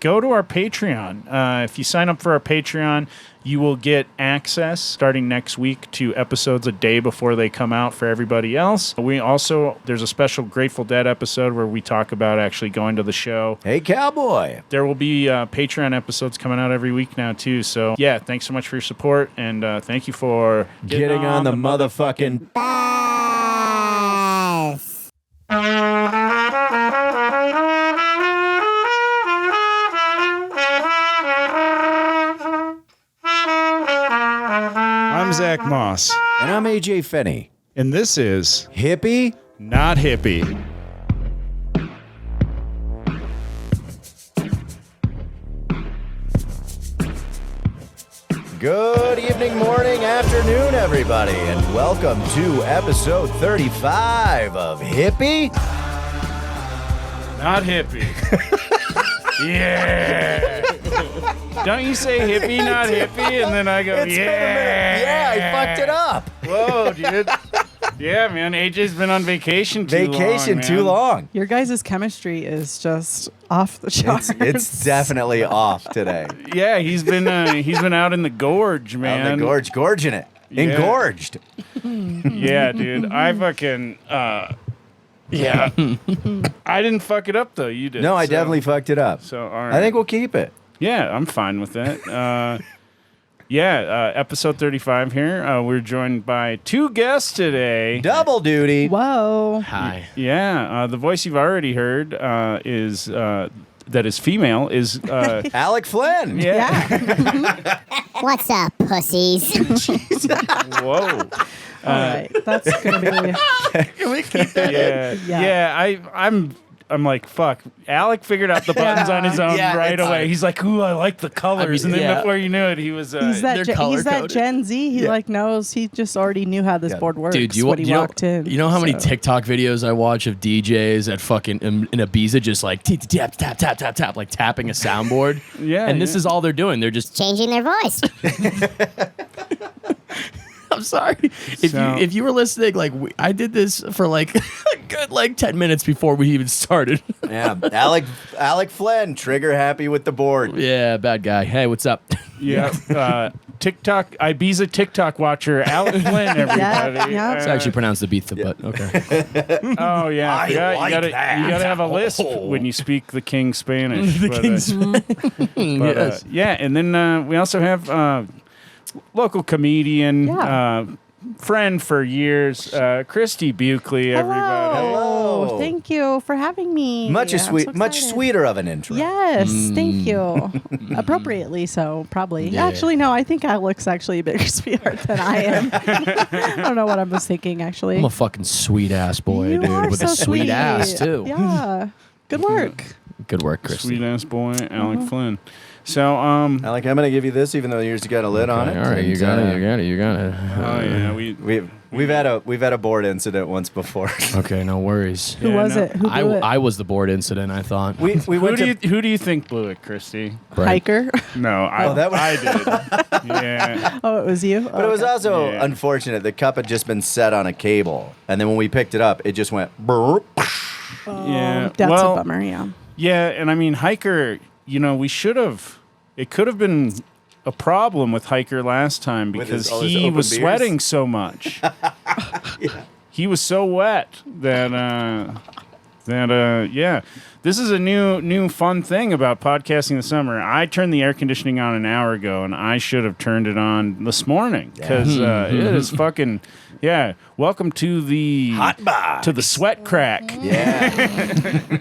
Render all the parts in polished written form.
Go to our Patreon. If you sign up for our Patreon, you will get access starting next week to episodes a day before they come out for everybody else. There's a special Grateful Dead episode where we talk about actually going to the show. Hey, cowboy. There will be Patreon episodes coming out every week now, too. So, yeah, thanks so much for your support, and thank you for getting on the motherfucking bus. I'm Zach Moss. And I'm AJ Finney. And this is Hippie? Not Hippie. Good evening, morning, afternoon, everybody, and welcome to episode 35 of Hippie? Not Hippie. Yeah. Don't you say hippie, not hippie? And then I go, It's been a minute. Yeah, I fucked it up. Whoa, dude. Yeah, man. AJ's been on vacation too long. Your guys' chemistry is just off the charts. It's definitely off today. Yeah, he's been out in the gorge, man. Out in the gorge, gorging it. Yeah. Engorged. Yeah, dude. I fucking yeah. I didn't fuck it up though. You did. No, I definitely fucked it up. So all right. I think we'll keep it. Yeah, I'm fine with that. Episode 35 here. We're joined by two guests today. Double duty. Whoa. Hi. Yeah, the voice you've already heard is that is female is Alec Flynn. Yeah. What's up, pussies? Whoa. All right. That's going to be... Can we keep that? Yeah. I'm like, fuck. Alec figured out the buttons on his own right away. He's like, ooh, I like the colors. And then before you knew it, he was... he's that Gen Z. He knows. He just already knew how this board works. Dude, when he walked in. You know how many TikTok videos I watch of DJs at fucking in Ibiza just like tap, tap, tap, tap, tap, like tapping a soundboard? Yeah. And this is all they're doing. They're just... Changing their voice. I'm sorry. If you were listening, like I did this for like a good 10 minutes before we even started. Yeah, Alec Flynn, trigger happy with the board. Yeah, bad guy. Hey, what's up? Yeah. Ibiza TikTok watcher, Alec Flynn, everybody. Yeah. It's actually pronounced the beat, but okay. Oh, yeah. I like you that. gotta have a lisp when you speak the King Spanish. Yes. Yeah, and then we also have local comedian, friend for years, Christie Buchele, everybody. Hello. Thank you for having me. Much sweeter of an intro. Yes, thank you. Appropriately so, probably. Yeah. Actually, no, I think Alec's actually a bigger sweetheart than I am. I don't know what I was thinking, actually. I'm a fucking sweet ass boy, You dude, are with so a sweet sweet. ass too. Yeah. Good work. Good work, Christie. Sweet ass boy, Alec Flynn. So, Alec, I'm gonna give you this, even though yours got a lid on it. All right, you got it. oh yeah, We've had a board incident once before. Okay, no worries. Who was it? Who blew it? I was the board incident, I thought. we went to who do you think blew it, Christie? Hiker? No, I did. Yeah. Oh, it was you? But it was also Yeah. unfortunate. The cup had just been set on a cable, and then when we picked it up, it just went burp. Yeah. That's a bummer, yeah. Yeah, and I mean, Hiker, we should have... It could have been a problem with Hiker last time because all his he open was beers? sweating so much. Yeah. He was so wet that this is a new fun thing about podcasting this summer. I turned the air conditioning on an hour ago, and I should have turned it on this morning because it is fucking... Yeah, welcome to the Hot box. to the sweat crack. Yeah.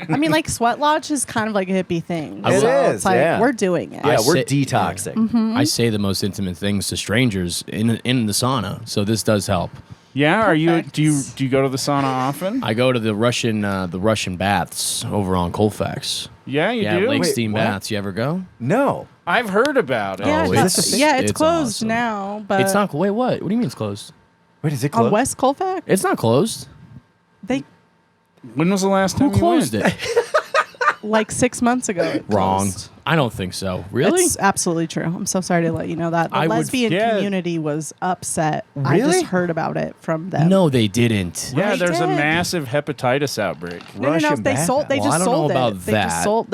I mean, like, Sweat Lodge is kind of like a hippie thing. It So is, it's like, yeah. we're doing it. Yeah, we're say- detoxing. I say the most intimate things to strangers in the sauna, so this does help. Yeah, are you? Perfect. Do you go to the sauna often? I go to the Russian baths over on Colfax. Yeah, you Yeah, do. Lake Wait, Steam what? baths. You ever go? No. I've heard about it. Yeah, Oh, it's it's closed awesome. now. But It's not. Wait, what? What do you mean it's closed? Wait, is it on closed? West Colfax. It's not closed. They When was the last time Who you closed went? it? like 6 months ago. It Wrong. closed. I don't think so. Really? It's absolutely true. I'm so sorry to let you know that. The I would- lesbian yeah. community was upset. I Really? just heard about it from them. No, they didn't. Yeah, They there's a did. massive hepatitis outbreak. No. Russian They bath sold. They Well, I just don't know sold about it. They just that. sold.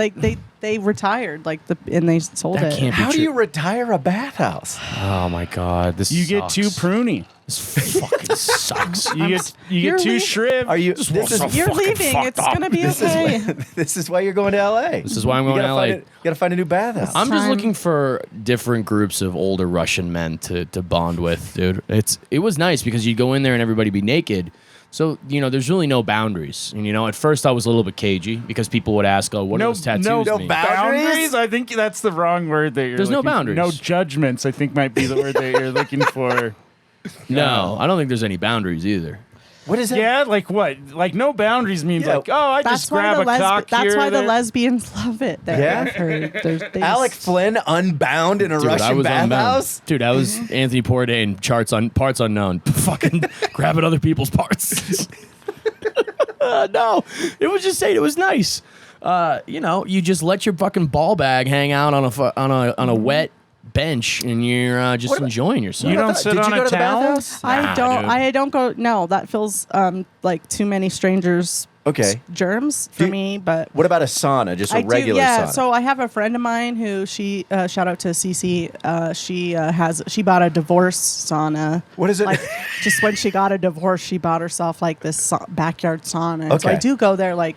they retired and they sold That it. can't be How do true. you retire a bathhouse? Oh my God, this You get sucks. too pruny. This fucking sucks. You You're get too leaving- shriv. Are you? Just This want is some- You're fucking leaving. fucked It's up. gonna be okay. this is why you're going to L.A. This is why I'm going to LA. You gotta find a new bathhouse. I'm just time. looking for different groups of older Russian men to bond with, dude. It was nice because you'd go in there and everybody be naked. So, there's really no boundaries. And, at first I was a little bit cagey because people would ask, oh, what do those tattoos no mean? boundaries. I think that's the wrong word that you're There's no looking for. boundaries. No judgments, I think might be the word that you're looking for. No, I don't think there's any boundaries either. What is that? Yeah, like what? Like no boundaries means Yeah. like, oh, I just grab a cock That's here why or the there. lesbians love it. There, Yeah? I've heard. They Alec just- Flynn unbound in a Dude, I Russian was unbound. bathhouse? Dude, I was Anthony Bourdain, parts unknown. Fucking grabbing other people's parts. No, it was just saying it was nice. You just let your fucking ball bag hang out on a wet bench and you're just enjoying yourself. You don't sit Did on you go a to the towel? bathhouse? Nah, dude. I don't go. No, that feels like too many strangers. Okay. Germs for Do- me, but What about a sauna? Just a I do. regular Yeah. sauna? So I have a friend of mine who she shout out to Cece. She bought a divorce sauna. What is it? Like just when she got a divorce, she bought herself like this backyard sauna. And So I Okay. do go there like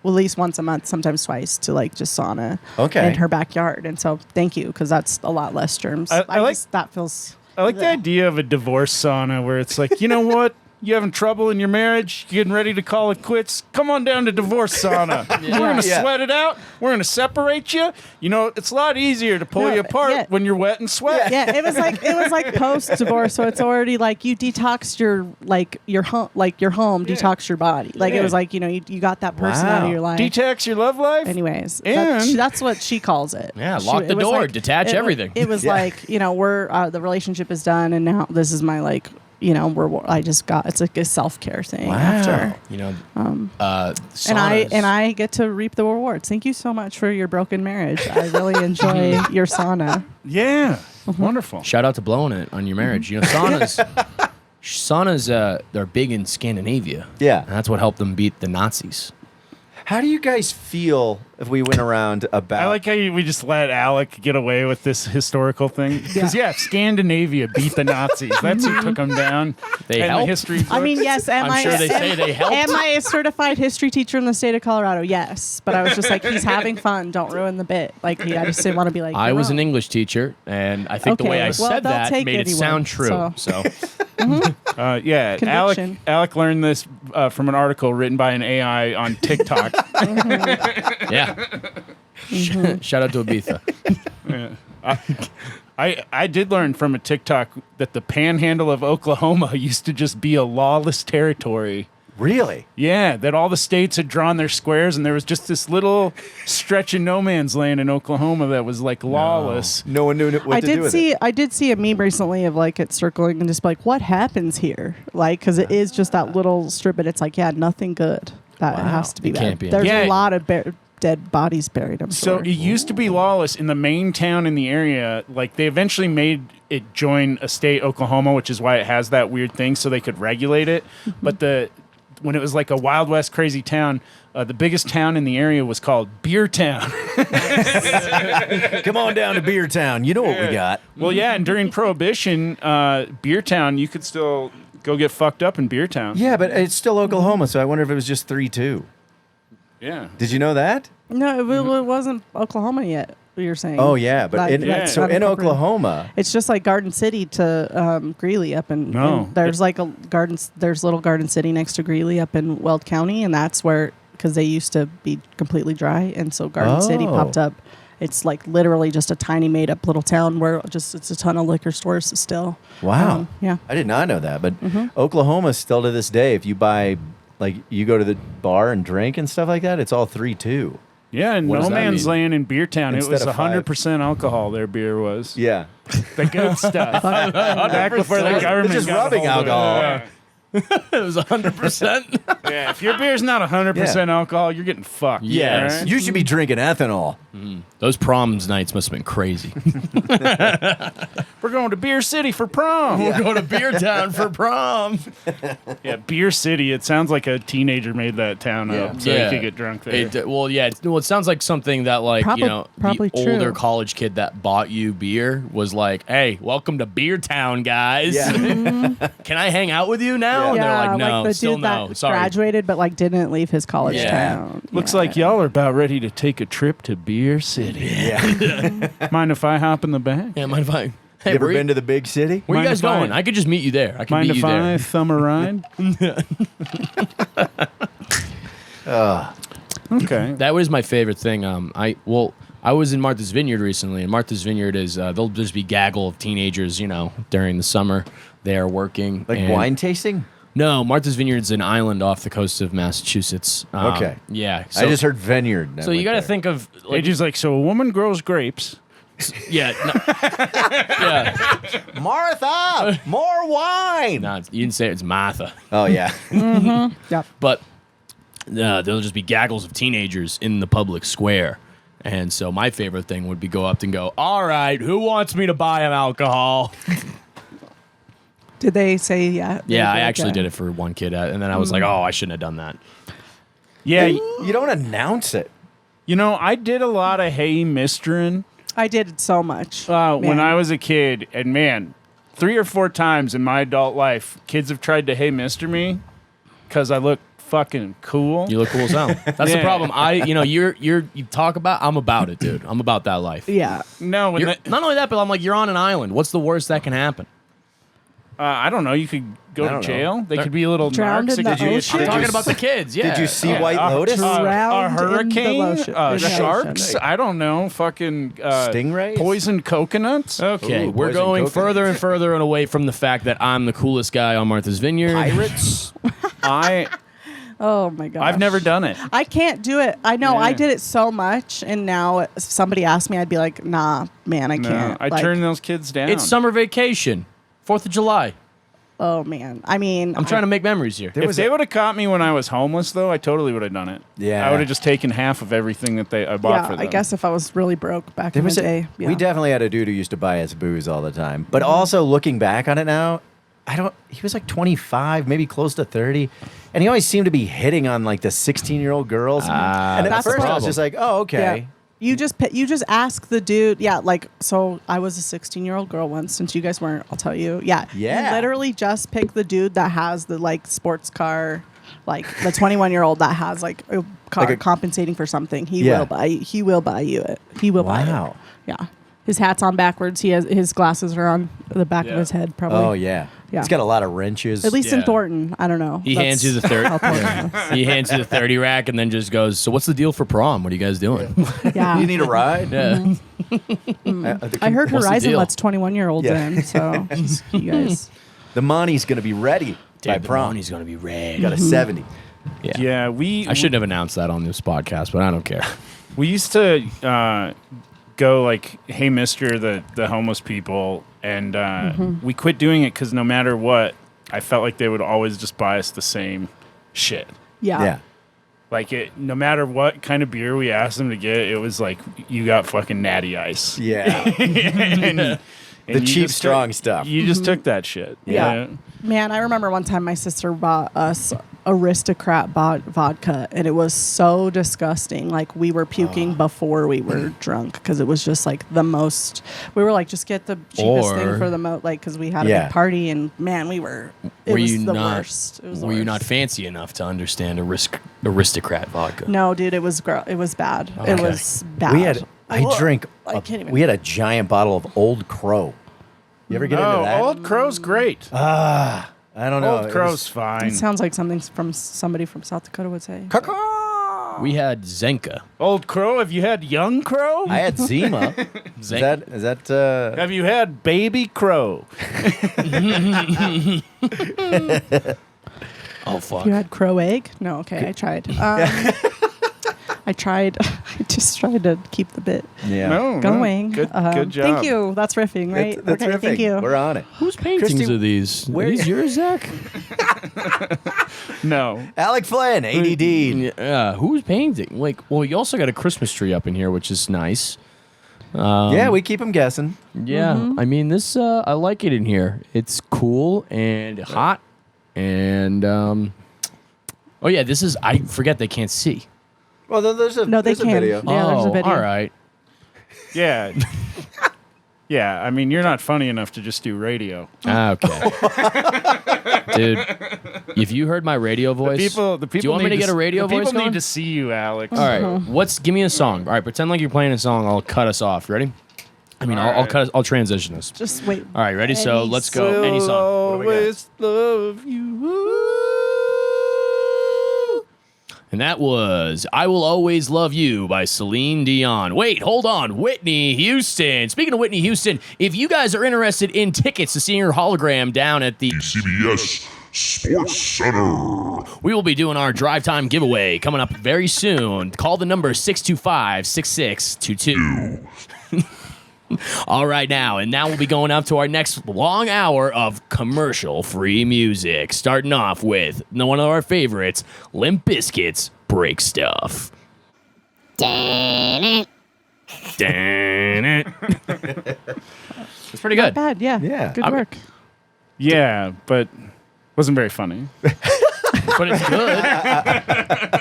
at least once a month, sometimes twice, to like just sauna Okay. in her backyard. And so thank you, because that's a lot less germs. I like- that feels. I like the idea of a divorce sauna where it's like, you know what? You having trouble in your marriage? You getting ready to call it quits? Come on down to divorce sauna. We're gonna Yeah. sweat it out. We're gonna separate you. It's a lot easier to pull No, you apart yeah. when you're wet and sweat. Yeah, it was like post divorce, so it's already like you detox your home, detox your body. Like Yeah. it was like you got that person out of Wow. your life. Detox your love life. Anyways, And- that's what she calls it. Yeah, She- lock the it was door, like- detach it wa- everything. It was Yeah. like we're the relationship is done, and now this is my it's like a self care thing Wow. after. And saunas. I get to reap the rewards. Thank you so much for your broken marriage. I really enjoy your sauna. Yeah. Mm-hmm. Wonderful. Shout out to blowing it on your marriage. Saunas, they're big in Scandinavia. Yeah. And that's what helped them beat the Nazis. How do you guys feel if we went around about... I like how we just let Alec get away with this historical thing. Because, Scandinavia beat the Nazis. That's who took them down. They And the helped. history I mean, books. yes, I'm sure they say they helped. Am I a certified history teacher in the state of Colorado? Yes. But I was just like, he's having fun. Don't ruin the bit. Like, I just didn't want to be like, I you're was an wrong. English teacher, and I think the way I Okay, well, said they'll that take made it anyone, sound true. so. Alec Conviction. learned this from an article written by an AI on TikTok. Yeah. Shout out to Ibiza. I did learn from a TikTok that the panhandle of Oklahoma used to just be a lawless territory. Really? Yeah, that all the states had drawn their squares, and there was just this little stretch of no man's land in Oklahoma that was like lawless. No one knew what to do with it. I did see a meme recently of like it circling and just like, what happens here? Like, because it is just that little strip, and it's like, nothing good. That has to be It bad. can't be. There's Yeah. a lot of dead bodies buried. I'm So sure. it used to be lawless in the main town in the area. Like they eventually made it join a state, Oklahoma, which is why it has that weird thing, so they could regulate it. But when it was like a Wild West crazy town, the biggest town in the area was called Beer Town. Come on down to Beer Town. You know what we got. Well, yeah, and during Prohibition, Beer Town, you could still go get fucked up in Beer Town. Yeah, but it's still Oklahoma, so I wonder if it was just 3-2. Yeah. Did you know that? No, it wasn't Oklahoma yet. You're saying? Oh, yeah. But That's so not in incorporated. Oklahoma... It's just like Garden City to Greeley up in. No. And there's like a garden. There's little Garden City next to Greeley up in Weld County, and that's where because they used to be completely dry, and so Garden City Oh. popped up. It's like literally just a tiny made up little town where it's a ton of liquor stores still. Wow. Yeah. I did not know that. But Oklahoma still to this day, if you buy, like, you go to the bar and drink and stuff like that, it's all 3-2. Yeah, and What no does that man's mean? land in Beer Town. Instead It was of 100% alcohol, their beer was. Yeah. The good stuff. Back before the government They're just got a rubbing hold of it. alcohol. It was 100%. Yeah, if your beer's not 100% alcohol, you're getting fucked. Yeah. right? You should be drinking ethanol. Those proms nights must have been crazy. We're going to Beer City for prom. We'll go to Beer Town for prom. Yeah, Beer City. It sounds like a teenager made that town up so you could get drunk there. It sounds like something that, like, Probably the older true. college kid that bought you beer was like, hey, welcome to Beer Town, guys. Yeah. Can I hang out with you now? And they're like, no, the still dude no. that Sorry. graduated but like didn't leave his college Yeah. town. Looks like y'all are about ready to take a trip to Beer City. Yeah. Mind if I hop in the back? Yeah, mind if I... Hey, You ever where been to the big city? Where you Mind guys if I- going? I could just meet you there. I can Mind meet if you I there. thumb a ride? Okay. That was my favorite thing. I was in Martha's Vineyard recently, and Martha's Vineyard is there'll just be gaggle of teenagers, during the summer. They are working. Like and- wine tasting? No, Martha's Vineyard's an island off the coast of Massachusetts. Okay. Yeah. I just heard vineyard. So you got to think of like, AJ's like, so a woman grows grapes. yeah, yeah. Martha, more wine. No, you didn't say it's Martha, Oh yeah. Yep. but there'll just be gaggles of teenagers in the public square. And so my favorite thing would be go up and go, all right, who wants me to buy him alcohol? Did they say yeah? Yeah, I actually did it for one kid, and then I was like, oh, I shouldn't have done that. Yeah, You don't announce it. I did a lot of hey misterin' I did it so much. when Man. I was a kid, and man, 3 or 4 times in my adult life, kids have tried to hey mister me because I look fucking cool. You look cool as hell. That's the Yeah. problem. You talk about. I'm about it, dude. I'm about that life. Yeah. No, when Not only that, but I'm like, you're on an island. What's the worst that can happen? I don't know. You could go I to don't know. jail. They could be a little Drowned narcs. in They the could get ocean? I'm Did talking you about the kids. Yeah. Did you see Yeah. White Lotus? Drowned a in the hurricane, ocean. In the sharks. ocean. I don't know. Fucking Stingrays? poisoned coconuts. Okay, Ooh, we're poison going coconuts. further and further and away from the fact that I'm the coolest guy on Martha's Vineyard. Pirates? Oh my god. I've never done it. I can't do it. I know. Yeah. I did it so much, and now if somebody asked me, I'd be like, "Nah, man, I No, can't." I Like, turn those kids down. It's summer vacation, 4th of July. Oh man. I mean, I'm trying to make memories here. There If was they a- would have caught me when I was homeless, though, I totally would have done it. Yeah. I would have just taken half of everything that I bought Yeah, for them. I guess if I was really broke back There in was the a, day, yeah. We definitely had a dude who used to buy us booze all the time. But also looking back on it now, he was like 25, maybe close to 30. And he always seemed to be hitting on like the 16-year-old girls. and at That's the first I was problem. just like, oh, okay. Yeah. You just ask the dude. Yeah, like so. I was a 16-year-old girl once. Since you guys weren't, I'll tell you. Yeah, Yeah. You literally just pick the dude that has the like sports car, like the 21-year-old that has like a car Like a- compensating for something. He Yeah. will buy. He will buy you it. He will buy it. Wow. Yeah. His hat's on backwards. He has his glasses are on the back Yeah. of his head. Probably. Oh, yeah. Yeah. He's got a lot of wrenches. At least in Yeah. Thornton. I don't know. He hands you the That's how 30. Thornton is. He hands you the 30 rack and then just goes, so what's the deal for prom? What are you guys doing? Yeah. You need a ride? Yeah. I heard What's the Horizon deal? lets 21-year-olds Yeah. in. So you guys. The money's going to be ready by Dude, the prom. money's going to be red. Got a 70. Yeah. Yeah, we. I shouldn't have announced that on this podcast, but I don't care. We used to go like, "Hey, Mister," the homeless people, and we quit doing it because no matter what, I felt like they would always just buy us the same shit. Yeah. Yeah. Like no matter what kind of beer we asked them to get, it was like you got fucking Natty Ice. Yeah. and The you cheap, just strong took- stuff. You just took that shit. Yeah. Man, I remember one time my sister bought us Aristocrat vodka, and it was so disgusting. Like, we were puking before we were drunk because it was just like the most. We were like, just get the cheapest Or- thing for the most, like, because we had a Yeah. big party, and man, it Were was you the not? worst. It was the Were you not worst. fancy enough to understand aristocrat vodka? No, dude, it was it was bad. It Okay. was bad. We had, I Ugh, drink, I can't even. we had a giant bottle of Old Crow. You ever get into Oh, that? Old Crow's great. I don't know. Old Crow's fine. It sounds like something from somebody from South Dakota would say. We had Zenka. Old Crow. Have you had Young Crow? I had Zima. Zenka. is that Have you had Baby Crow? Oh, fuck. You had crow egg? No, okay, I tried. I tried. I just tried to keep the bit yeah. No, going. Good, good job. Thank you. That's riffing, right? That's okay, riffing. thank you. We're on it. Whose paintings Christie, are these? Are where- these yours, Zach? No. Alec Flynn, ADD. Yeah, who's painting? Like, well, you also got a Christmas tree up in here, which is nice. Yeah, we keep him guessing. Yeah, I mean this. I like it in here. It's cool and hot, and oh yeah, this is. I forget they can't see. Well, then there's a No, they there's a can. video. Yeah, there's a video. All right. Yeah. Yeah, I mean, you're not funny enough to just do radio. Okay. Dude, if you heard my radio voice, The people do you want me need to get a radio the voice people going? need to see you, Alex. All right, give me a song. All right, pretend like you're playing a song. I'll cut us off. Ready? I mean, I'll transition us. Just wait. All right, ready? So Any let's go. Any song. What do we got? Always love you. And that was I Will Always Love You by Celine Dion. Wait, hold on. Whitney Houston. Speaking of Whitney Houston, if you guys are interested in tickets to seeing her hologram down at the CBS Sports Center. we will be doing our drive time giveaway coming up very soon. Call the number 625-6622. All right, now we'll be going up to our next long hour of commercial-free music. Starting off with one of our favorites, Limp Bizkit's Break Stuff. Damn it. Damn it. It's pretty good. Bad, yeah. Yeah. Good I'm- work. Yeah, but wasn't very funny. But it's good.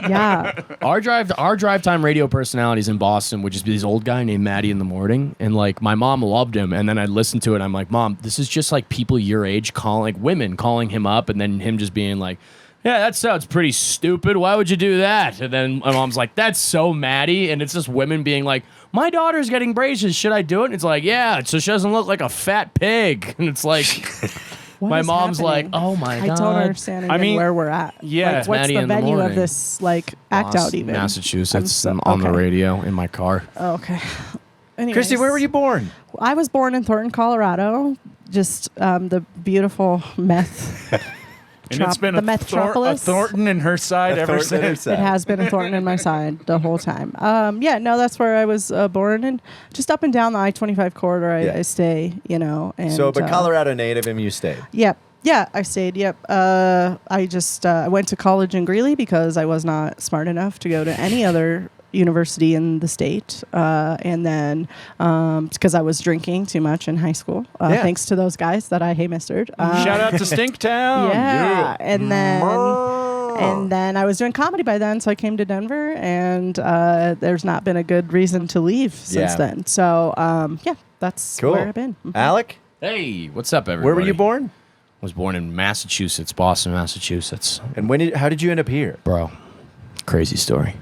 Yeah. Our drive time radio personalities in Boston would just be this old guy named Matty in the morning, and like my mom loved him, and then I'd listen to it. And I'm like, Mom, this is just like people your age women calling him up, and then him just being like, yeah, that sounds pretty stupid. Why would you do that? And then my mom's like, that's so Maddie, and it's just women being like, my daughter's getting braces. Should I do it? And it's like, yeah, so she doesn't look like a fat pig. And it's like. What My is mom's happening? like, oh my God. I don't understand again mean, where we're at. yeah. Like, what's Maddie the in the venue of morning. this like act out even? Massachusetts, I'm so- on the okay. radio in my car. Oh, okay. Anyways, Christy, where were you born? I was born in Thornton, Colorado. Just the beautiful meth. And it's been the a Metropolis. Thornton in her side ever since. It has been a Thornton in my side the whole time. Yeah, no, that's where I was born, and just up and down the I-25 corridor, I stay, And So, but Colorado native, and you stayed. Yep. Yeah, I stayed. Yep. I just I went to college in Greeley because I was not smart enough to go to any other university in the state, and then because I was drinking too much in high school, thanks to those guys that I hey-mistered. Shout out to Stinktown. Yeah, and then I was doing comedy by then, so I came to Denver, and there's not been a good reason to leave since then. So yeah, that's Cool. where I've been. Alec, Hey, what's up, everybody? where were you born? I was born in Massachusetts, Boston, Massachusetts. And how did you end up here? Bro, crazy story.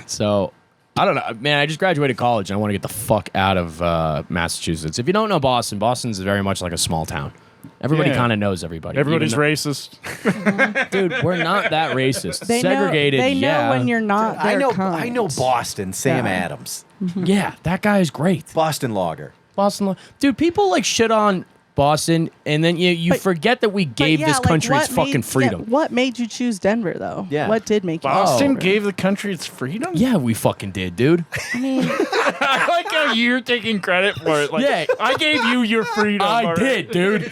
So, I don't know. Man, I just graduated college, and I want to get the fuck out of Massachusetts. If you don't know Boston, Boston's very much like a small town. Everybody Yeah. kind of knows everybody. Everybody's Even racist. though- Dude, we're not that racist. They Segregated, know, they yeah. know when you're not. I their know kind. Boston, Sam Yeah. Adams. Yeah, that guy is great. Boston Lager. Boston. Dude, people like shit on Boston, and then you But- forget that we gave this country its fucking freedom. what made you choose Denver, though? Yeah. What did make you Boston choose gave the country its freedom? Yeah, we fucking did, dude. I mean, I like how you're taking credit for it. Like, Yeah. I gave you your freedom. I all right? did, dude.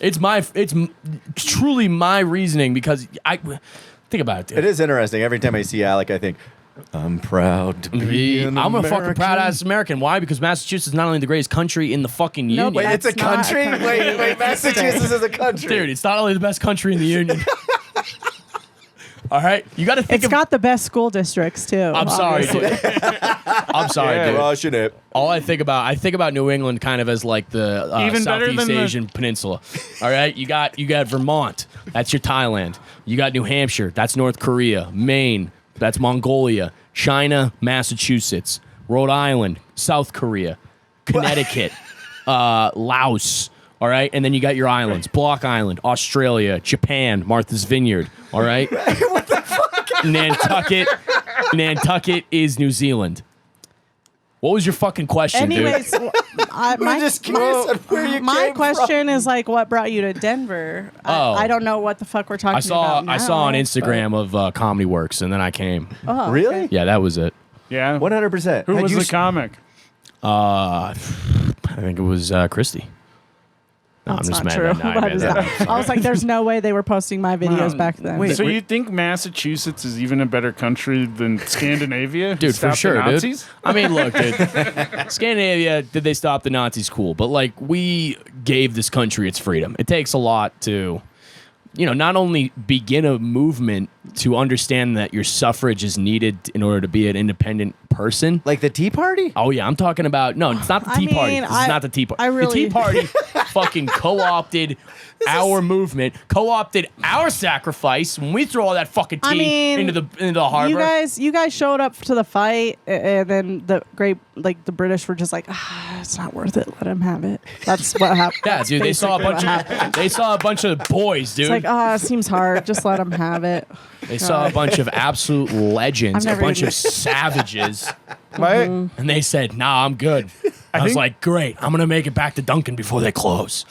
It's truly my reasoning because I think about it, dude. It is interesting. Every time I see Alec, I think, I'm proud to be an I'm a fucking American. proud ass American. Why? Because Massachusetts is not only the greatest country in the fucking union. Wait, it's a That's not a country? country. Wait, Massachusetts is a country. Dude, it's not only the best country in the union. All right? You got to think it's got the best school districts too. I'm sorry, obviously. dude. I'm sorry, Yeah. dude. Rushing it. All I think about New England kind of as like the Even better Southeast than the- Asian peninsula. All right, you got Vermont, that's your Thailand. You got New Hampshire, that's North Korea. Maine, that's Mongolia. China, Massachusetts. Rhode Island, South Korea. Connecticut, Laos. All right, and then you got your islands: Block Island, Australia, Japan, Martha's Vineyard. All right, what the fuck? Nantucket is New Zealand. What was your fucking question, Anyways, dude? We're just curious of where you my came question is like, what brought you to Denver? Oh. I don't know what the fuck we're talking I saw about. I saw on now, Instagram of Comedy Works, and then I came. but- Oh, Really? okay. Yeah, that was it. Yeah. 100%. Who Had was you the comic? I think it was Christie. No, I'm That's just not mad true. about that. That is not- I was like, there's no way they were posting my videos back then. So you think Massachusetts is even a better country than Scandinavia? Dude, Stop for the sure, dude. Nazis? I mean, look, dude. Scandinavia, did they stop the Nazis? Cool. But, like, we gave this country its freedom. It takes a lot to, not only begin a movement to understand that your suffrage is needed in order to be an independent person. Like the Tea Party? Oh, yeah, I'm talking about, no, it's not the I Tea Party. mean, This is not the Tea Party. The Tea Party fucking co-opted our movement, co-opted our sacrifice when we throw all that fucking tea into the harbor. You guys showed up to the fight, and then the British were just like, it's not worth it. Let him have it. That's what happened. Yeah, dude, they saw a bunch of boys, dude. It's like, it seems hard. Just let him have it. They saw a bunch of absolute legends, a never bunch even- of savages, Right? Mm-hmm. and they said, "Nah, I'm good." I was think- like, "Great, I'm gonna make it back to Duncan before they close."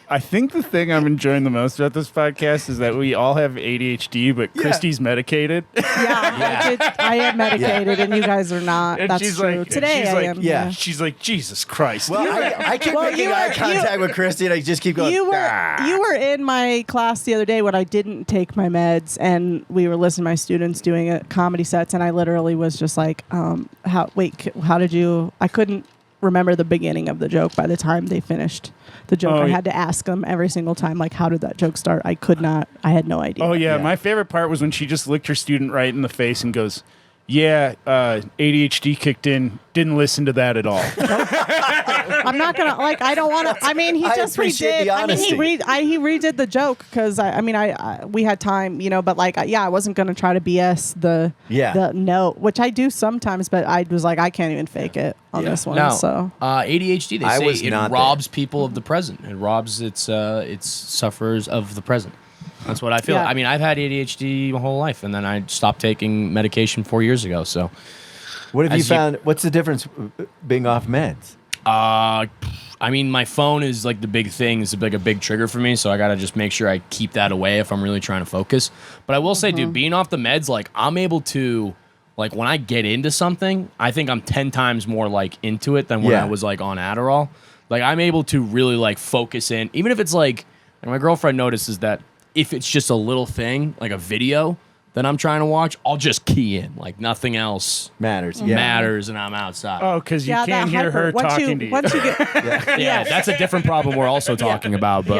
I think the thing I'm enjoying the most about this podcast is that we all have ADHD, but Christie's medicated. I am medicated, and you guys are not. And That's she's true. like- Today she's I like- am. yeah. She's like, Jesus Christ. Well, I keep making eye contact with Christy, and I just keep going. You were in my class the other day when I didn't take my meds, and we were listening to my students doing comedy sets, and I literally was just like, how did you? I couldn't remember the beginning of the joke by the time they finished the joke. I had to ask them every single time, like, how did that joke start? I could not. I had no idea. Oh, yeah. My favorite part was when she just looked her student right in the face and goes, ADHD kicked in. Didn't listen to that at all. I'm not gonna I don't want to. I mean, he I just appreciate redid. the I mean, he redid the joke because we had time, but I wasn't gonna try to BS the note, which I do sometimes, but I was like, I can't even fake it on this one. No, So ADHD, they I say was it not robs people of the present. It robs its sufferers of the present. That's what I feel. Yeah. I mean, I've had ADHD my whole life, and then I stopped taking medication 4 years ago. So, What have you found? What's the difference being off meds? I mean, my phone is like the big thing. It's like a big trigger for me, so I gotta just make sure I keep that away if I'm really trying to focus. But I will say, dude, being off the meds, like I'm able to, like when I get into something, I think I'm 10 times more like into it than when I was like on Adderall. Like I'm able to really like focus in, even if it's like, and my girlfriend notices that if it's just a little thing, like a video that I'm trying to watch, I'll just key in. Like nothing else Matters. matters, and I'm outside. Oh, because you that can't hear her talking to you. Once you get, Yeah, that's a different problem we're also talking about. But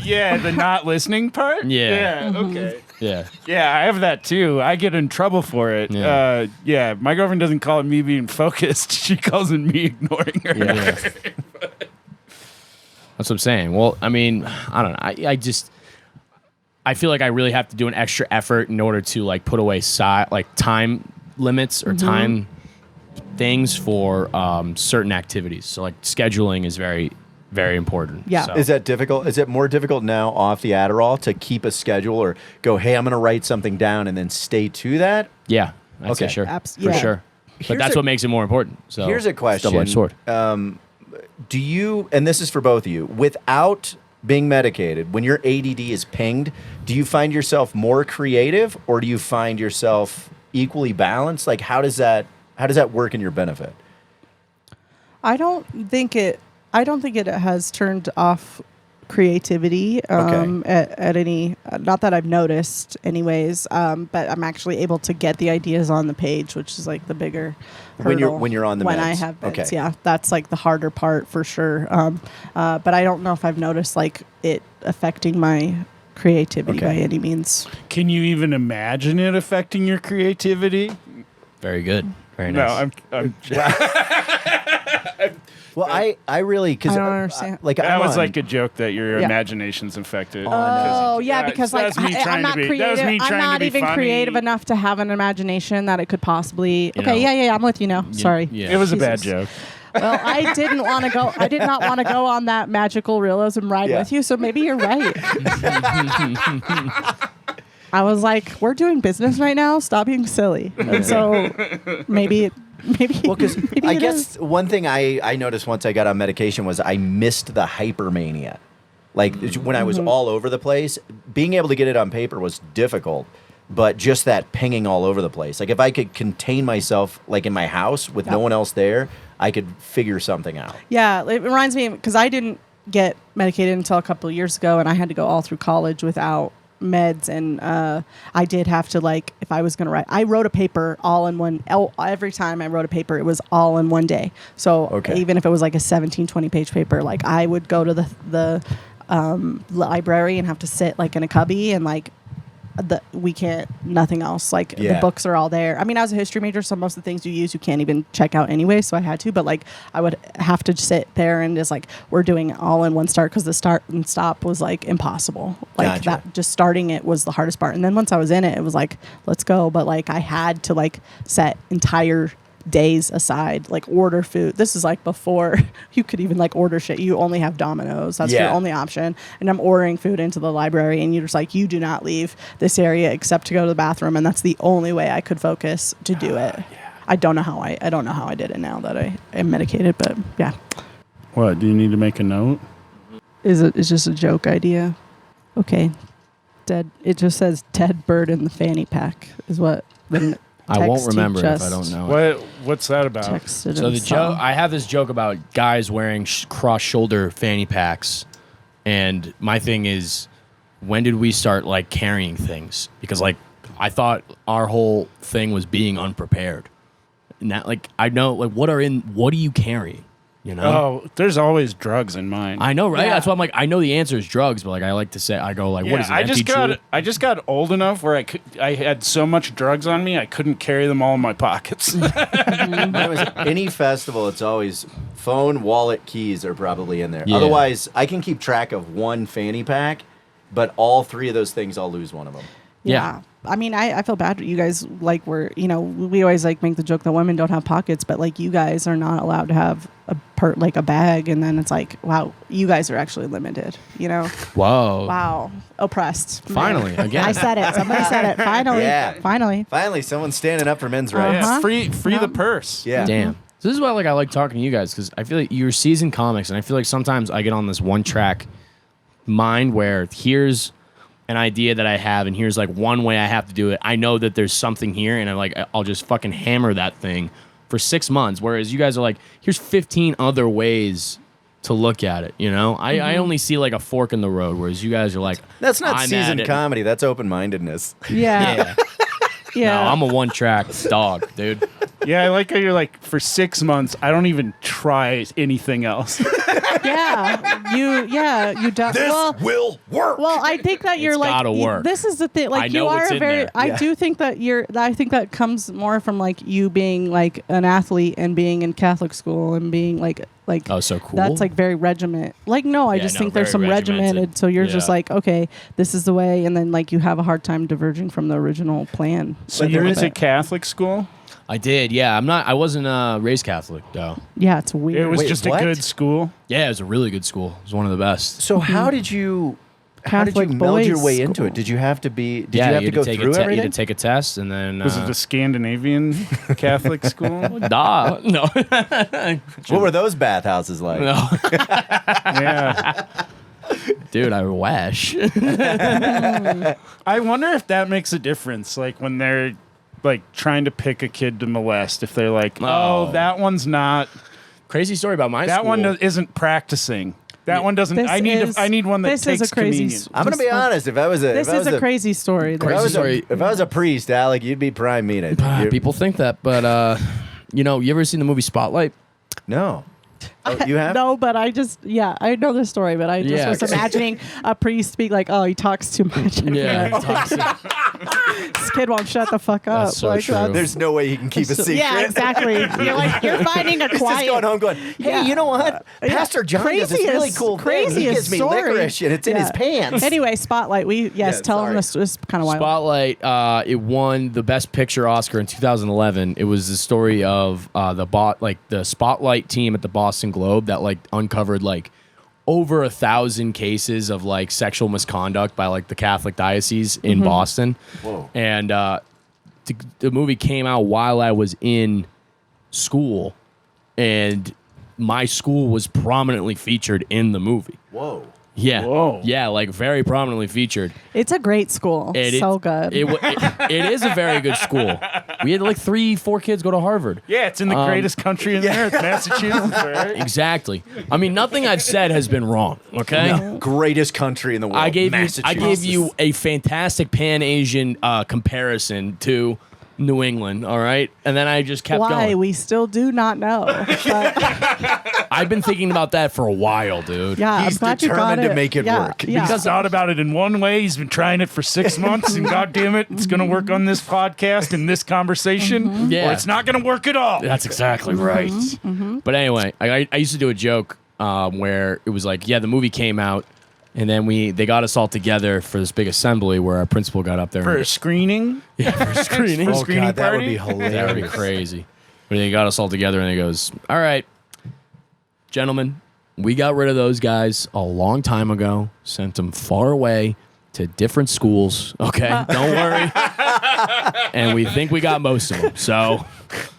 Yeah, the not listening part? Yeah. Okay. yeah. Yeah, I have that too. I get in trouble for it. Yeah. My girlfriend doesn't call it me being focused. She calls it me ignoring her. Yeah. That's what I'm saying. Well, I mean, I don't know. I feel like I really have to do an extra effort in order to like put away time limits or time things for certain activities. So like scheduling is very, very important. Yeah. So. Is that difficult? Is it more difficult now off the Adderall to keep a schedule or go, hey, I'm going to write something down and then stay to that? Yeah. I'd say Okay. sure. Yeah. For sure. But Here's that's a- what makes it more important. So Here's a it's question. double-edged sword. Do you, and this is for both of you, without being medicated, when your ADD is pinged, do you find yourself more creative or do you find yourself equally balanced? Like, how does that work in your benefit? I don't think it has turned off creativity at any, not that I've noticed anyways, but I'm actually able to get the ideas on the page, which is like the bigger hurdle when you're on the when meds. I have meds. Okay. Yeah, that's like the harder part for sure. But I don't know if I've noticed like it affecting my creativity by any means. Can you even imagine it affecting your creativity? Very good. Very No, nice. I'm Well, I really, because I don't understand. that was like a joke that your Yeah. imagination's affected. Oh yeah, because like that was me I'm trying not to be. creative. That was me I'm trying not to be even funny. creative enough to have an imagination that it could possibly. You Okay, know. yeah, I'm with you now. Sorry. Yeah. It was a bad Jesus. joke. Well, I didn't want to go. I did not want to go on that magical realism ride Yeah. with you. So maybe you're right. I was like, we're doing business right now. Stop being silly. And so maybe. Well, because maybe I it guess is. one thing I noticed once I got on medication was I missed the hypermania. Like when I was all over the place, being able to get it on paper was difficult, but just that pinging all over the place. Like if I could contain myself like in my house with no one else there, I could figure something out. Yeah, it reminds me because I didn't get medicated until a couple of years ago, and I had to go all through college without meds, and I did have to, like, if I was going to write, I wrote a paper all in one, every time I wrote a paper, it was all in one day. So even if it was like a 17, 20 page paper, like I would go to the library and have to sit like in a cubby and like we can't, nothing else. Like the books are all there. I mean, I was a history major, so most of the things you use, you can't even check out anyway. So I had to, but like I would have to sit there and just like, we're doing it all in one start, because the start and stop was like impossible. Like that, just starting it was the hardest part. And then once I was in it, it was like, let's go. But like I had to like set entire days aside, like order food. This is like before you could even like order shit. You only have Domino's. That's your only option. And I'm ordering food into the library, and you're just like, you do not leave this area except to go to the bathroom. And that's the only way I could focus to do it. I don't know how I did it now that I am medicated, but yeah. What, do you need to make a note? It's just a joke idea. Okay. It just says dead bird in the fanny pack is what the I won't remember it if I don't know it. What's that about? So the joke, I have this joke about guys wearing cross-shoulder fanny packs, and my thing is, when did we start like carrying things? Because like I thought our whole thing was being unprepared. Now, like I know, like what are you carrying? You know? Oh, there's always drugs in mine. I know, right? That's why I'm like, I know the answer is drugs, but like I like to say, I go like, what is it? I just got old enough where I had so much drugs on me I couldn't carry them all in my pockets. When I was at any festival, it's always phone, wallet, keys are probably in there. Yeah. Otherwise, I can keep track of one fanny pack, but all three of those things, I'll lose one of them. Yeah. I mean, I feel bad. You guys like we always like make the joke that women don't have pockets, but like you guys are not allowed to have a bag, and then it's like, wow, you guys are actually limited. You know? Whoa. Wow. Oppressed. Finally, again. I said it. Somebody said it. Finally. Yeah. Finally, someone's standing up for men's rights. Uh-huh. Free the purse. Yeah. Damn. So this is why like I like talking to you guys, because I feel like you're seasoned comics, and I feel like sometimes I get on this one track mind where here's an idea that I have, and here's like one way I have to do it. I know that there's something here, and I'll just fucking hammer that thing for 6 months. Whereas you guys are like, here's 15 other ways to look at it. You know, I only see like a fork in the road, whereas you guys are like, That's not I'm seasoned at it. comedy. That's open-mindedness. Yeah. No, I'm a one-track dog, dude. Yeah, I like how you're like, for 6 months, I don't even try anything else. You don't. will work. Well, I think that you're It's like, gotta work. this is the thing. Like I know you are what's a in very. there. I do think that I think that comes more from like you being like an athlete and being in Catholic school and being like. Oh, so cool. That's like very regiment. Like no, I just think there's some very regimented. So you're just Yeah. like, okay, this is the way, and then like you have a hard time diverging from the original plan. So you went to Catholic school? I did, yeah. I wasn't raised Catholic, though. Yeah, it's weird. It was Wait, just what? a good school? Yeah, it was a really good school. It was one of the best. So how did you Catholic meld your boys' way into school. it? Did you have to be? Did Yeah, you have to go take through You everything? had to take a test, and then... Was it the Scandinavian Catholic school? Nah, no. What were those bathhouses like? No. Yeah. Dude, I wish. I wonder if that makes a difference, like when they're like trying to pick a kid to molest, if they're like, oh, that one's not... Crazy story about my That school. one isn't practicing. That one doesn't... I need one that this is takes a crazy communion. I'm gonna be honest. If I was a, This if I is was a crazy story. though. If I was story. if I was a priest, Alec, you'd be prime meat. I think. People think that, but you ever seen the movie Spotlight? No. Oh, you have? No, but I know the story, but I just was imagining a priest being like, "Oh, he talks too much." This kid won't shut the fuck up. That's so like, true. There's no way he can keep a secret. Yeah, exactly. You're finding a He's quiet. just going home going, hey, Yeah. you know what? Pastor John does this really cool thing. He gives me story. licorice and it's in his Yeah. pants. Anyway, Spotlight. Tell him this is kind of wild. Spotlight, it won the Best Picture Oscar in 2011. It was the story of the Spotlight team at the Boston Globe that like uncovered like over 1,000 cases of like sexual misconduct by like the Catholic diocese in Boston. Whoa. And the movie came out while I was in school, and my school was prominently featured in the movie. Whoa. Yeah. Whoa. Yeah, like very prominently featured. It's a great school. So good. It is a very good school. We had like 3-4 kids go to Harvard. Yeah, it's in the greatest country on the earth, Massachusetts, right? Exactly. I mean, nothing I've said has been wrong. Okay. Greatest country in the world. I gave Massachusetts. you a fantastic Pan-Asian comparison to New England, all right? And then I just kept Why? going. We still do not know. But, I've been thinking about that for a while, dude. yeah, He's I'm glad you got determined to it. make it Yeah, work. Yeah. He's thought about it in one way. He's been trying it for 6 months, and God damn it, it's going to work on this podcast and this conversation, Yeah. or it's not going to work at all. That's exactly right. But anyway, I used to do a joke where it was like, yeah, the movie came out, and then they got us all together for this big assembly where our principal got up there. For a screening? Yeah, for a screening. For a Oh, screening God, that would party? be That would be hilarious. crazy. But they got us all together, and he goes, all right, gentlemen, we got rid of those guys a long time ago, sent them far away to different schools. Okay, don't worry. And we think we got most of them. So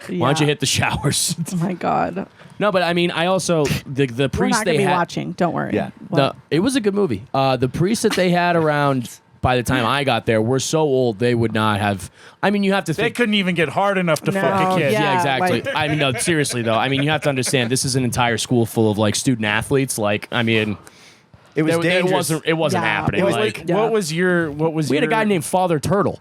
why don't you hit the showers? Oh my God. No, but I mean, I also, the We're priest not they going to be had. watching. Don't worry. Yeah. What? It was a good movie. The priests that they had around by the time I got there were so old they would not have. I mean, you have to They think. couldn't even get hard enough to No, fuck a kid. Yeah, Yeah, exactly. like- I mean, no, seriously though. I mean, you have to understand this is an entire school full of like student athletes. Like, I mean, It was dangerous. it wasn't Yeah. happening. It was like, Yeah. What was we had a guy named Father Turtle.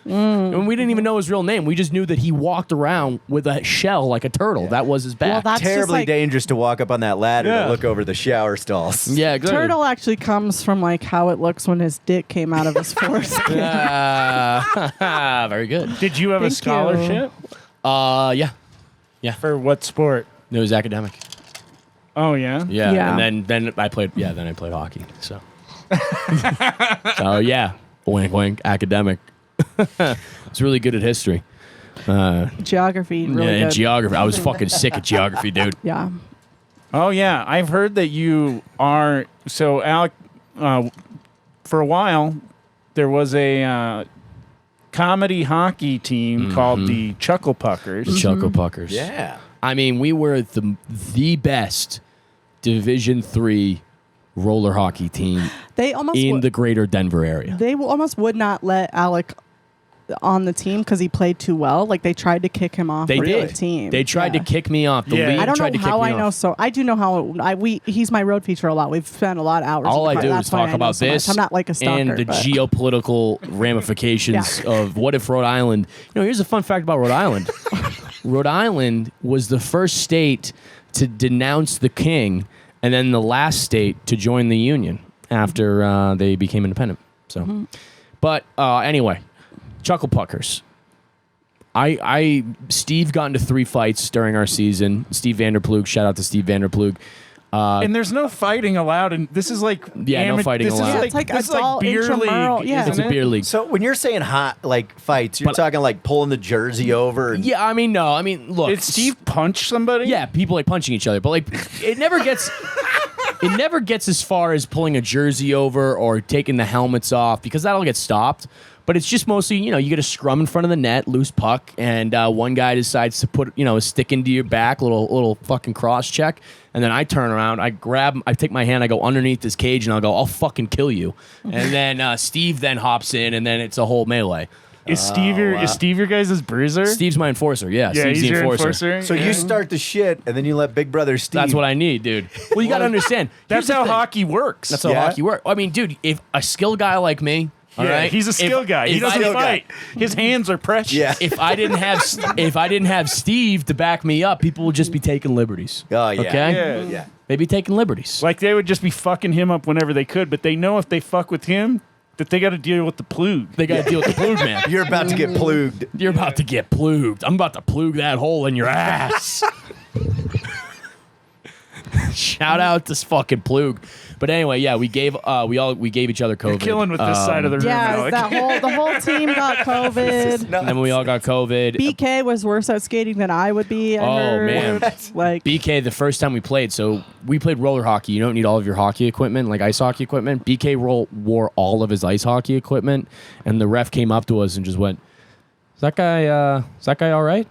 And we didn't even know his real name. We just knew that he walked around with a shell like a turtle. That was his Well, back. that's just terribly like, dangerous to walk up on that ladder Yeah. to look over the shower stalls. yeah, exactly. Turtle actually comes from like how it looks when his dick came out of his foreskin. Very good. Did you have a Thank scholarship? Yeah. For what sport? It was academic. Oh, yeah? Yeah. Yeah. And then I played. Yeah. Then I played hockey. So. So yeah, wink, wink. Academic. It's really good at history. Geography, really yeah, and good. geography. I was fucking sick at geography, dude. Yeah. Oh, yeah. I've heard that you are. So, Alec, for a while, there was a comedy hockey team called the Chuckle Puckers. The Chuckle Puckers. Yeah. I mean, we were the best Division III roller hockey team They almost in would, the greater Denver area. they almost would not let Alec on the team because he played too well. Like they tried to kick him off They of did. the team. They tried Yeah. to kick me off. The Yeah. league I don't tried know to kick how me I know. off. So I do know how he's my road feature a lot. We've spent a lot of hours. All in the I car. do That's is why talk I know about so much. this I'm not like a stalker. and the but- geopolitical ramifications of what if Rhode Island. You know, here's a fun fact about Rhode Island. Rhode Island was the first state to denounce the king, and then the last state to join the Union after they became independent. So, but anyway, Chuckle Puckers. Steve got into 3 fights during our season. Steve Vanderplug, shout out to Steve Vanderplug. And there's no fighting allowed. And this is like. Yeah, no fighting this allowed. Is Yeah, like, it's like this is like adult beer intramural, league. yeah. It's isn't a it? beer league. So when you're saying hot like fights, you're But- talking like pulling the jersey over and Yeah, I mean, no. I mean, look. Did Steve punch somebody? Yeah, people like punching each other, but like it never gets it never gets as far as pulling a jersey over or taking the helmets off because that'll get stopped. But it's just mostly, you know, you get a scrum in front of the net, loose puck, and one guy decides to put, you know, a stick into your back, little fucking cross check, and then I turn around, I take my hand, I go underneath this cage, and I'll go, I'll fucking kill you, and then Steve then hops in, and then it's a whole melee. Is Steve your guys' bruiser? Steve's my enforcer, yeah. yeah, Steve's he's the your enforcer. enforcer. so Yeah. you start the shit and then you let Big Brother Steve. That's what I need, dude. Well, you got to understand. That's Here's the how thing. hockey works. That's how Yeah. hockey works. I mean, dude, if a skill guy like me, all yeah, right, he's a skill guy. He if I doesn't didn't- fight. His hands are precious. Yeah. If I didn't have Steve to back me up, people would just be taking liberties. Oh yeah. Okay? Yeah. Yeah. They'd be taking liberties. Like they would just be fucking him up whenever they could, but they know if they fuck with him, that they got to deal with the plug. They got to deal with the plug, man. You're about to get pluged. You're about to get pluged. I'm about to plug that hole in your ass. Shout out to fucking plug. But anyway, yeah, we gave each other COVID. You're killing with this side of the room, Yeah, Alec. the whole team got COVID. And then we all got COVID. BK was worse at skating than I would be. I Oh, heard. man. Like BK, the first time we played, so we played roller hockey. You don't need all of your hockey equipment, like ice hockey equipment. BK wore all of his ice hockey equipment, and the ref came up to us and just went, "Is that guy all right?"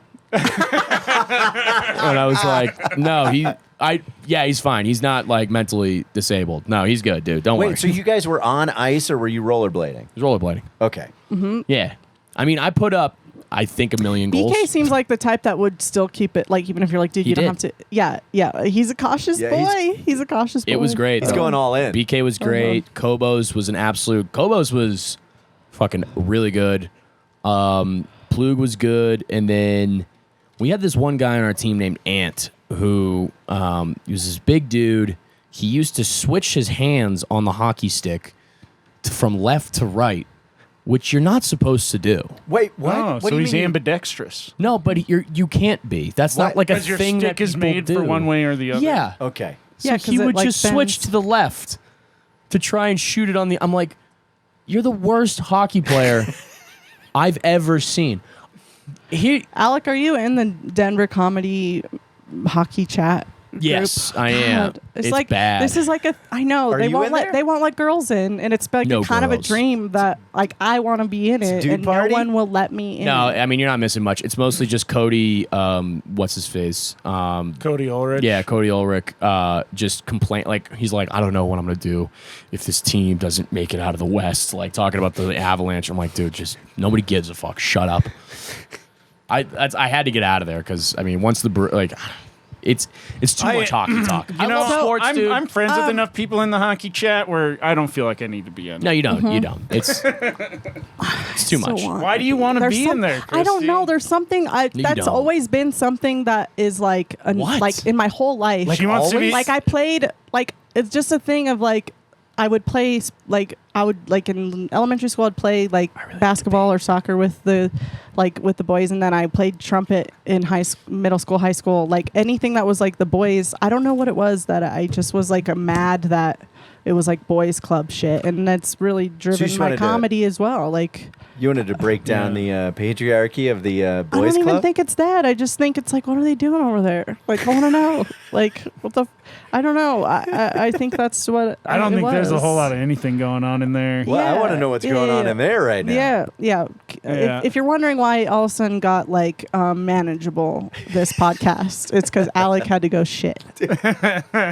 And I was like, no, he's fine. He's not like mentally disabled. No, he's good, dude. Don't worry. Wait, so you guys were on ice or were you rollerblading? He's rollerblading. Okay. Yeah. I mean, I put up, I think, 1 million goals. BK seems like the type that would still keep it, like, even if you're like, dude, He you don't did. have to. Yeah. He's a cautious Yeah, boy. He's a cautious boy. It was great. He's though. going all in. BK was great. Kobos was an absolute. Kobos was fucking really good. Plug was good, and then we had this one guy on our team named Ant who he was this big dude. He used to switch his hands on the hockey stick from left to right, which you're not supposed to do. Wait, what? Oh, What so do you he's mean? ambidextrous. No, but you can't be. That's not like a Because your thing stick that is people made do. for one way or the other. Yeah. Okay. So Yeah, 'cause he it, would like, just switch bends. to the left to try and shoot it on the. I'm like, you're the worst hockey player I've ever seen. Alec, are you in the Denver comedy hockey chat group? Yes, I am. It's like bad. This is like a. I know Are they you won't in let there? they won't let girls in, and it's like No kind of a girls. dream that like I want to be in it, dude and party? no one will let me in. No, I mean you're not missing much. It's mostly just Cody. What's his face? Cody Ulrich. Yeah, Cody Ulrich. Just complain. Like he's like, I don't know what I'm gonna do if this team doesn't make it out of the West. Like talking about the Avalanche. I'm like, dude, just nobody gives a fuck. Shut up. I had to get out of there because I mean once it's too much hockey talk. You I know, love sports, I'm, dude. I'm friends with enough people in the hockey chat where I don't feel like I need to be in. No, you don't. Mm-hmm. You don't. It's too much. Why do you want to There's be in there, I don't Christy? know. There's something you that's don't. always been something that is like What? like in my whole life. Like he wants to be like I played like it's just a thing of like I would play like I would like in elementary school I'd play like basketball or soccer with the boys, and then I played trumpet in middle school, high school, like anything that was like the boys. I don't know what it was that I just was like mad that it was like boys club shit, and that's really driven just my wanted to- comedy as well. Like You wanted to break down the patriarchy of the I boys don't even club? think it's that. I just think it's like, what are they doing over there? Like, I want to know. Like, what the? I don't know. I think that's what. I don't it think there's a was. whole lot of anything going on in there. Well, I Yeah, want to know what's yeah, going on yeah. in there right now. Yeah. Yeah. If you're wondering why all of a sudden got like manageable this podcast, it's because Alec had to go shit.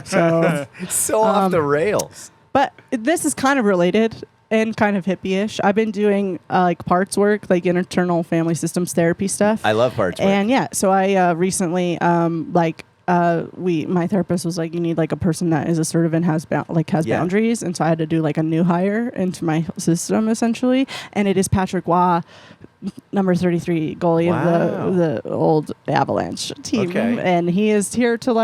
So, So off the rails. but this is kind of related and kind of hippie-ish. I've been doing like parts work, like internal family systems therapy stuff. I love parts work. And yeah, so I recently my therapist was like, you need like a person that is assertive and has Yeah. boundaries, and so I had to do like a new hire into my system essentially, and it is Patrick Waugh, number 33 goalie Wow. of the old Avalanche team, Okay. and he is here to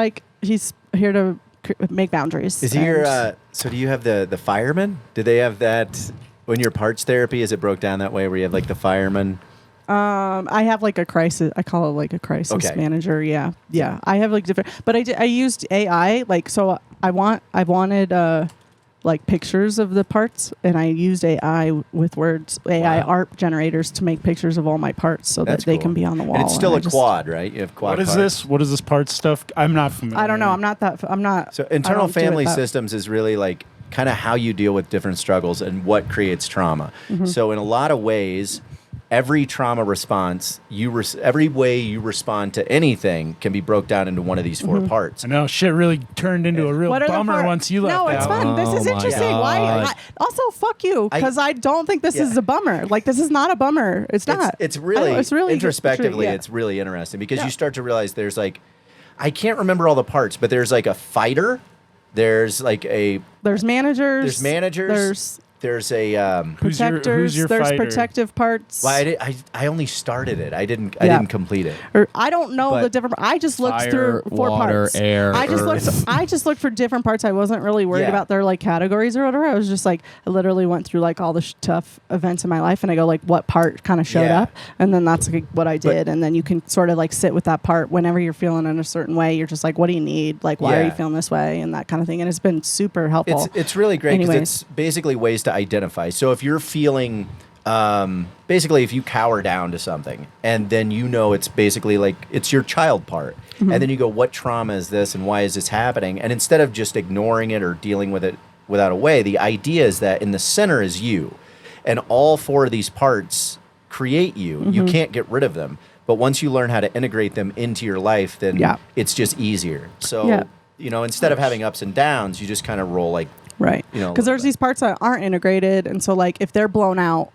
make boundaries. Is he and- your, so do you have the fireman? Do they have that when your parts therapy? Is it broke down that way where you have like the fireman? I have like a crisis. I call it like a crisis Okay. manager. Yeah. I have like different, but I used AI. Like, so I wanted like pictures of the parts, and I used AI with words, AI Wow. art generators to make pictures of all my parts so That's that they cool. can be on the wall. And it's still I a just- quad, right? You have quad What is parts. this? What is this part stuff? I'm not familiar. I don't know. I'm not. So I internal don't do it family that- systems is really like kind of how you deal with different struggles and what creates trauma. Mm-hmm. So in a lot of ways, every trauma response, every way you respond to anything can be broke down into one of these Mm-hmm. 4 parts. I know shit really turned into a real What are the bummer part- once you left. No, it's out. fun. This is Oh my interesting. Why? God. Also, fuck you, because I don't think this Yeah. is a bummer. Like, this is not a bummer. It's not. It's really, it's really introspectively, yeah. it's really interesting because Yeah. you start to realize there's like, I can't remember all the parts, but there's like a fighter, there's like There's managers. there's managers, there's a Who's your- Protectors. who's your there's fighter? protective parts. well, I only started it. I didn't Yeah. complete it. Or I don't know But the different. I just looked Fire, through 4 water, parts. air, I just earth. I just looked for different parts. I wasn't really worried Yeah. about their like categories or whatever. I was just like, I literally went through like all the tough events in my life, and I go like, what part kind of showed Yeah. up, and then that's like what I did, and then you can sort of like sit with that part whenever you're feeling in a certain way. You're just like, what do you need? Like, why are Yeah. you feeling this way, and that kind of thing. And it's been super helpful. It's really great because Anyways. it's basically ways to identify. So if you're feeling, basically, if you cower down to something, and then you know it's basically like it's your child part, Mm-hmm. and then you go, what trauma is this, and why is this happening? And instead of just ignoring it or dealing with it without a way, the idea is that in the center is you, and all 4 of these parts create you. Mm-hmm. You can't get rid of them. but once you learn how to integrate them into your life, then Yeah. it's just easier. So, Yeah. instead of having ups and downs, you just kind of roll like, Right. You know, Because there's these parts that aren't integrated. And so, like, if they're blown out,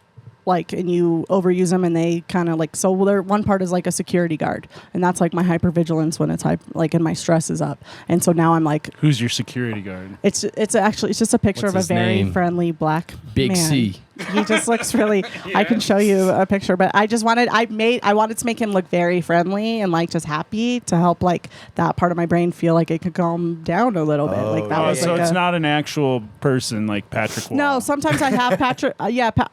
like, and you overuse them and they kind of like, so there, one part is like a security guard. And that's like my hypervigilance when it's like, and my stress is up. And so now I'm like, Who's your security guard? it's just a picture What's of a his very name? friendly black Big man. C. He just looks really. I can show you a picture, but I wanted to make him look very friendly and like just happy to help like that part of my brain feel like it could calm down a little bit. Like that was so like it's a, not an actual person like Patrick Waugh. No, sometimes I have Patrick.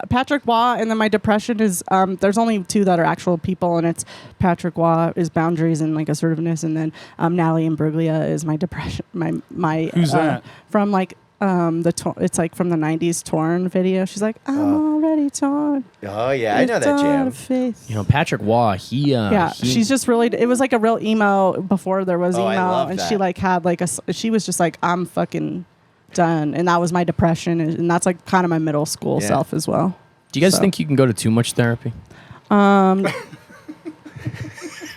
Patrick Waugh, and then my depression is. There's only two that are actual people, and it's Patrick Waugh is boundaries and like assertiveness, and then Natalie Imbruglia is my depression. My Who's that? From like it's like from the '90s Torn video. She's like, I'm already torn. oh yeah, I know that It's out jam. of faith. Patrick Waugh, he she's just really. It was like a real emo before there was Oh, emo, I love and that. she like had like she was just like, I'm fucking done, and that was my depression, and that's like kind of my middle school Yeah. self as well. Do you guys So. think you can go to too much therapy?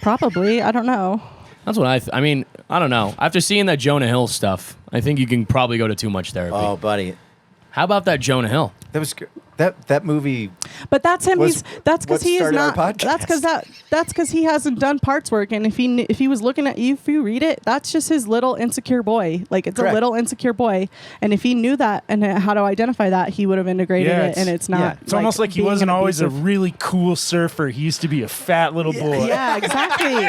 Probably, I don't know. That's what I mean, I don't know. After seeing that Jonah Hill stuff, I think you can probably go to too much therapy. Oh, buddy, How about that Jonah Hill? that was that movie. But that's him. Was That's because what he is started our not. podcast. That's because he hasn't done parts work. And if he was looking at you, if you read it, that's just his little insecure boy. Like it's Correct. a little insecure boy. And if he knew that and how to identify that, he would have integrated it. And it's not. It's almost like he being wasn't an always a abusive- really cool surfer. He used to be a fat little boy. Yeah, exactly.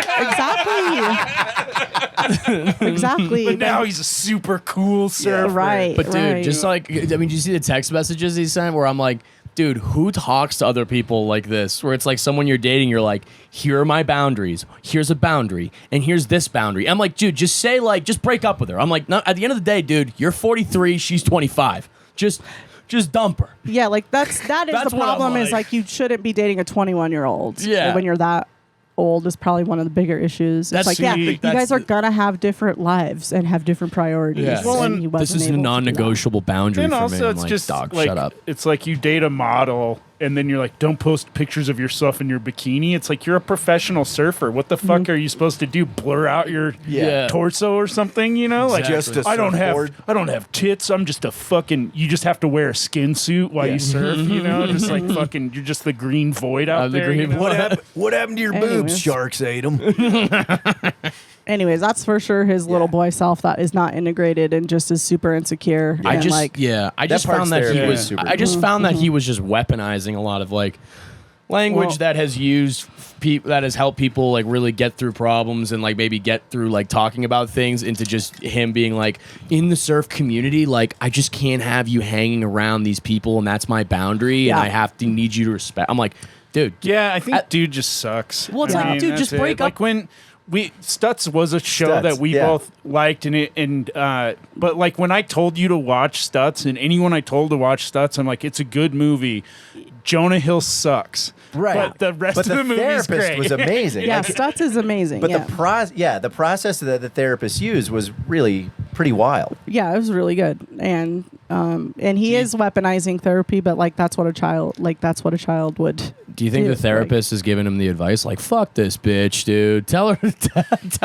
Exactly. But now he's a super cool surfer. right. But dude, right. just like, I mean, do you see the text messages he sent where I'm like, dude, who talks to other people like this? Where it's like someone you're dating, you're like, here are my boundaries. Here's a boundary. And here's this boundary. I'm like, dude, just say like, just break up with her. I'm like, no, at the end of the day, dude, you're 43, she's 25. Just dump her. Yeah, like that is That's the what I'm problem. Is like. like you shouldn't be dating a 21-year-old. Yeah. when you're that old is probably one of the bigger issues. That's- It's like, yeah, see, you that's guys are the- gonna have different lives and have different priorities. Yeah. Well, and and he This wasn't is a able to do that. non-negotiable boundary And for me. also, I'm it's like, just dog, like shut up. it's like you date a model, and then you're like, don't post pictures of yourself in your bikini. It's like you're a professional surfer. What the fuck Mm-hmm. are you supposed to do? Blur out your Yeah. torso or something? You know, like Exactly. Just a I don't surfboard. have tits. I'm just a fucking. You just have to wear a skin suit while Yeah. you surf. You know, just like fucking. You're just the green void out the there. green you know? void. What happened to your boobs? Anyways. Sharks ate them. Anyways, that's for sure his little boy self that is not integrated and just is super insecure. I and just like, I just part's found that there, he yeah. was super I just cool. found that he was just weaponizing a lot of like language Well- that has used that has helped people like really get through problems and like maybe get through like talking about things into just him being like in the surf community, like I just can't have you hanging around these people and that's my boundary Yeah. and I have to need you to respect. I'm like, dude, Yeah, I think dude just sucks. Well, it's like, dude, that's just it. break up- Like when Stutz was a show Stutz, that we yeah. both liked, but like when I told you to watch Stutz, and anyone I told to watch Stutz, I'm like, it's a good movie. Jonah Hill sucks, Right. But the rest But of the movie is therapist great. was amazing. yeah, Like, Stutz is amazing. but yeah. the process that the therapist used was really pretty wild. Yeah, it was really good, and he is weaponizing therapy, but like that's what a child would. do you think do, the therapist is giving him the advice like fuck this bitch, dude? Tell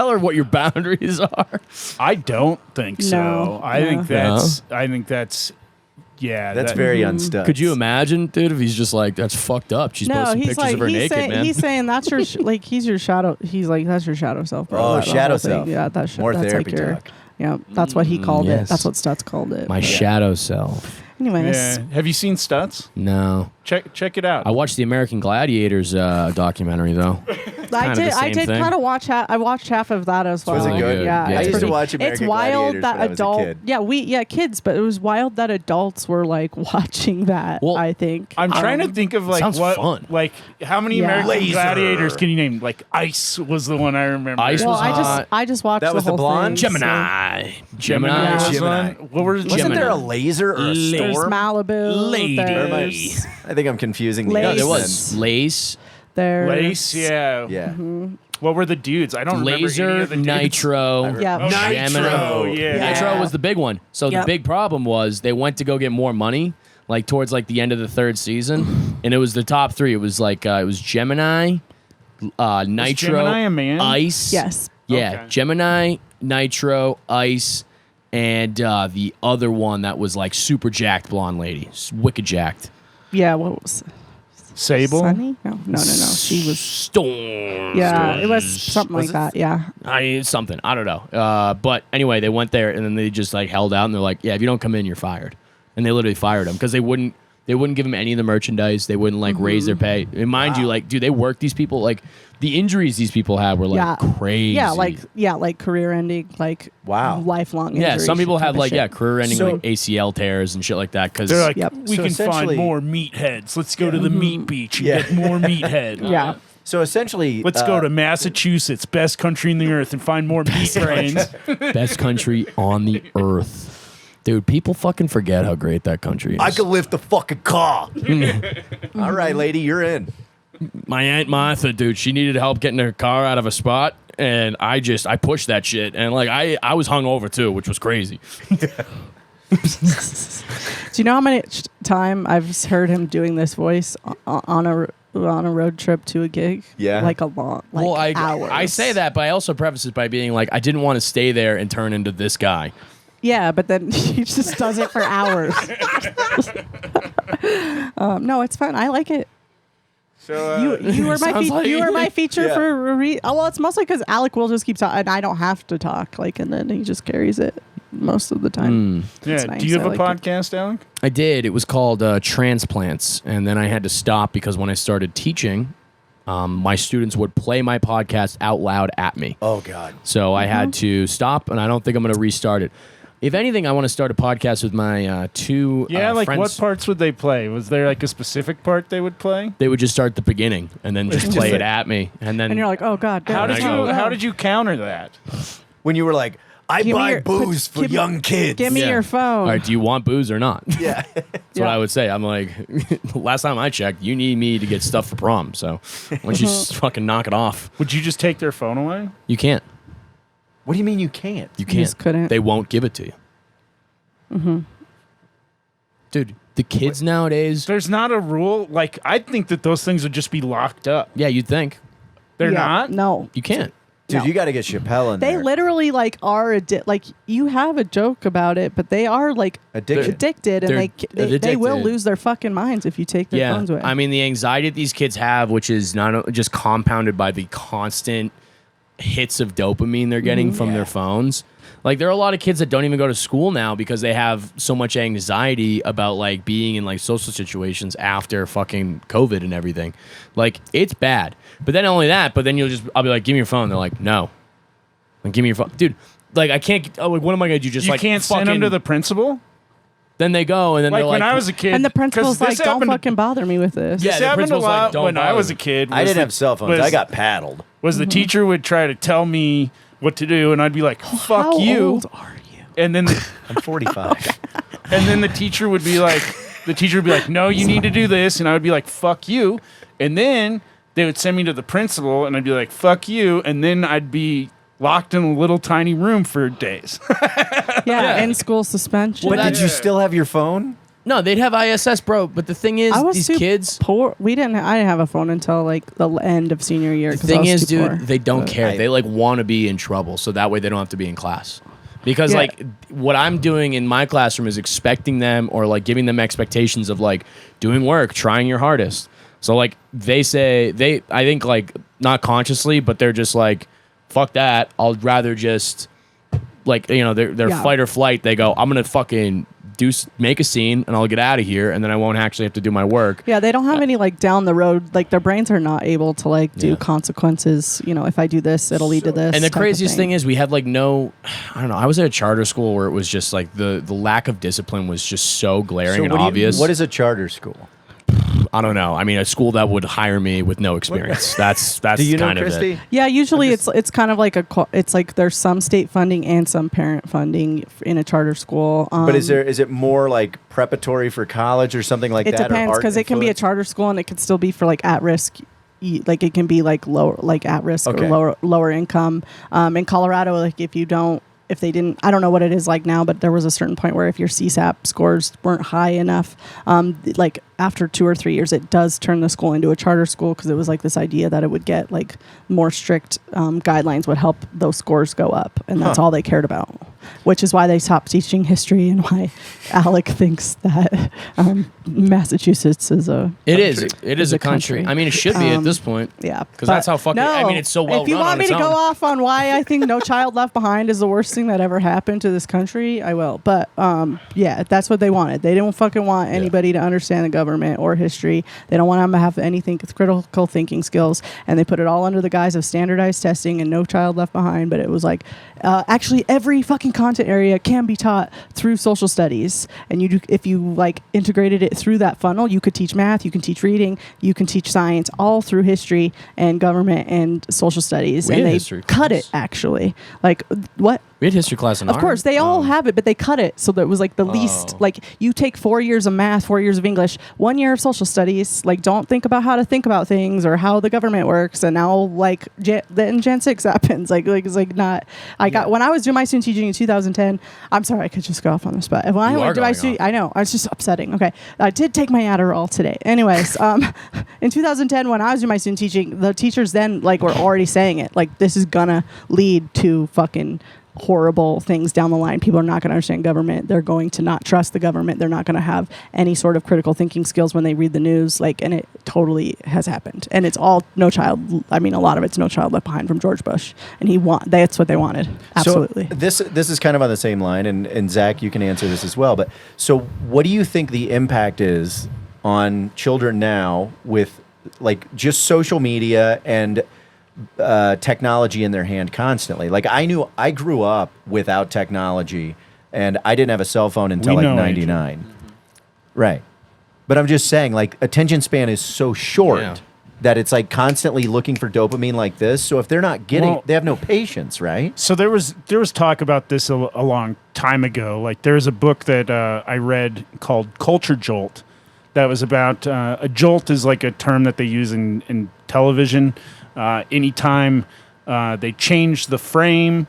her what your boundaries are. I don't think so. No, I no. think that's yeah. That's that- very unstuck. Could you imagine, dude, if he's just like, that's fucked up. She's No, posting he's pictures like of her naked, man. he's saying that's your like he's your shadow. He's like that's your shadow self, bro. Oh, That- the shadow whole thing. self. Yeah, that's More that's therapy like your, talk. Yeah, that's what he called yes. it. That's what Stutz called it. My But shadow self. anyways, Yeah. Have you seen Stutz? No. Check it out. I watched the American Gladiators documentary, though. I kinda the did. I same did thing. kind of watch. I watched half of that as well. Was it good? Yeah, Yeah. I it's used to pretty- watch It's American wild Gladiators that when I was a adult. kid. Kids, but it was wild that adults were like watching that. Well, I think. I'm trying to think of like sounds what, fun. like how many Yeah. American Laser. Gladiators can you name? Like Ice was the one I remember. Ice well, was hot. I just watched That was the the whole blonde? thing. so- Gemini. Gemini. was Gemini. one. What was Wasn't Gemini. there a laser or a There's There's storm? Malibu. Lady. There's, I think I'm confusing the Lace. No, X-Men. there was Lace, there's Lace? Yeah. Yeah. What were the dudes? I don't remember any Laser, of the dudes. Nitro. Yeah. Oh, Gemini. Nitro. Yeah. Nitro was the big one. So Yep. the big problem was they went to go get more money, like towards like the end of the third season, and it was the top three. It was like it was Gemini, Nitro, Gemini a man? Ice. Yes. Yeah, Okay. Gemini, Nitro, Ice, and the other one that was like super jacked blonde lady, wicked jacked. Yeah. What was Sable? Sunny? No. She was. Storm. Yeah, it was something like that. Yeah. Something. I don't know. But anyway, they went there and then they just like held out and they're like, yeah, if you don't come in, you're fired. And they literally fired him because they wouldn't give him any of the merchandise. They wouldn't like raise their pay. And mind you, like, dude, they work these people like the injuries these people had were like crazy. Yeah, like career ending, like Wow. lifelong. Yeah, injury some people type have of like shit. career ending So- like ACL tears and shit like that because They're like, Yep. we So can find essentially- more meatheads. Let's go to the meat beach and Yeah. get more meathead. Yeah. So essentially, Let's go to Massachusetts, best country in the earth, and find more meat brains. best country on the earth. Dude, people fucking forget how great that country is. I could lift the fucking car. All right, lady, you're in. My Aunt Martha, dude, she needed help getting her car out of a spot, and I pushed that shit, and like I was hungover too, which was crazy. Do you know how many time I've heard him doing this voice on a road trip to a gig? Yeah. Like a long, like hours. I say that, but I also preface it by being like, I didn't want to stay there and turn into this guy. Yeah, but then he just does it for hours. No, it's fun. I like it. So You were my Sounds like- you were my feature Yeah. for well, it's mostly because Alec will just keep talking, and I don't have to talk. Like, and then he just carries it most of the time. Yeah. It's nice. Do you have I a like it. podcast, Alec? I did. It was called Transplants, and then I had to stop because when I started teaching, my students would play my podcast out loud at me. oh god. So I had to stop, and I don't think I'm going to restart it. If anything, I want to start a podcast with my two Yeah, like friends. what parts would they play? Was there like a specific part they would play? They would just start at the beginning and then just Just play like- it at me, and then And you're like, oh god, How damn, did I you go- how did you counter that? When you were like, I Give me buy your- booze for give me- young kids. give me Yeah. your phone. all right, do you want booze or not? Yeah. That's what Yeah. I would say. I'm like, last time I checked, you need me to get stuff for prom. So why don't you just fucking knock it off? Would you just take their phone away? You can't. What do you mean you can't? You can't. just couldn't. They won't give it to you. Dude, the kids nowadays. There's not a rule. Like I think that those things would just be locked up. Yeah, you'd think They're Yeah, not. No. you can't. Dude, No. you got to get Chappelle in They there. literally like are like you have a joke about it, but they are like Addiction. addicted, and They're they will addicted. lose their fucking minds if you take their Yeah, phones away. I mean the anxiety that these kids have, which is not just compounded by the constant hits of dopamine they're getting from their phones. Like there are a lot of kids that don't even go to school now because they have so much anxiety about like being in like social situations after fucking COVID and everything. Like it's bad. But then not only that, but then I'll be like, give me your phone. They're like, no. Like give me your phone, dude. Like I can't. Oh, like what am I gonna do? Just You like can't send them fucking- to the principal. Then they go and then Like they're when like, I was a kid. and the 'cause principal's this like, don't happened- fucking bother me with this. Yeah, This the happened a principal's like, lot "Don't when I bother was me." a kid. I was didn't the- have cell phones. was- I got paddled. Was the teacher would try to tell me what to do, and I'd be like, "Fuck How you!" old are you? And then I'm 45. and then the teacher would be like, "No, you need to do this," and I would be like, "Fuck you," and then they would send me to the principal, and I'd be like, "Fuck you," and then I'd be locked in a little tiny room for days. Yeah, in school suspension. But did you still have your phone? No, they'd have ISS, bro. But the thing is, I was these too kids. poor. I didn't have a phone until like the end of senior year. The 'cause I thing was is, too dude, poor. they don't care. I- They like want to be in trouble, so that way they don't have to be in class. Because Yeah. like what I'm doing in my classroom is expecting them or like giving them expectations of like doing work, trying your hardest. So like I think like not consciously, but they're just like, fuck that. I'll rather just like their Yeah. fight or flight. They go, I'm gonna fucking make a scene and I'll get out of here, and then I won't actually have to do my work. Yeah, they don't have any like down the road. Like their brains are not able to like do Yeah. consequences. If I do this, it'll lead to this. And the type of craziest thing is we had like I don't know. I was at a charter school where it was just like the lack of discipline was just so glaring and obvious. What is a charter school? I don't know. I mean, a school that would hire me with no experience. That's Do you know kind of Christie? it. Yeah, usually it's kind of like it's like there's some state funding and some parent funding in a charter school. But is it more like preparatory for college or something like It that? depends because it can be a charter school and it could still be for like at risk. Like it can be like lower, like at risk Okay. or lower income. In Colorado, like if you don't if they didn't, I don't know what it is like now, but there was a certain point where if your CSAP scores weren't high enough, like after 2 or 3 years, it does turn the school into a charter school, because it was like this idea that it would get like more strict guidelines would help those scores go up, and that's all they cared about, which is why they stopped teaching history and why Alec thinks that Massachusetts is a It is a country. I mean, it should be at this point. Yeah, because that's how fucking. I mean, it's so well. If you want me to go off on why I think No Child Left Behind is the worst thing that ever happened to this country, I will. But yeah, that's what they wanted. They don't fucking want anybody to understand the government or history. They don't want them to have anything critical thinking skills, and they put it all under the guise of standardized testing and No Child Left Behind. But it was like, actually, every fucking content area can be taught through social studies, and if you like integrated it through that funnel, you could teach math, you can teach reading, you can teach science, all through history and government and social studies. We and had they history cut class. it, actually. Like, what? We had history class in Of course, they all have it, but they cut it so that it was like the least. Like, you take 4 years of math, 4 years of English, 1 year of social studies. Like, don't think about how to think about things or how the government works. And now, like, then Gen 6 happens. Like it's like not. When I was doing my student teaching in 2010. I'm sorry, I could just go off on the spot. When I went to my student, I know, it's just upsetting. Okay, I did take my Adderall today. Anyways, in 2010, when I was doing my student teaching, the teachers then like were already saying it. Like, this is gonna lead to fucking horrible things down the line. People are not going to understand government. They're going to not trust the government. They're not going to have any sort of critical thinking skills when they read the news. Like, and it totally has happened. And it's all a lot of it's No Child Left Behind from George Bush. And that's what they wanted. Absolutely. So this is kind of on the same line, and Zach, you can answer this as well. But so what do you think the impact is on children now with like just social media and technology in their hand constantly? Like, I grew up without technology, and I didn't have a cell phone until like 99. Right. But I'm just saying, like, attention span is so short that it's like constantly looking for dopamine like this. So if they're not getting, they have no patience, right? So there was talk about this a long time ago. Like, there's a book that I read called Culture Jolt that was about a jolt is like a term that they use in television. Anytime they change the frame,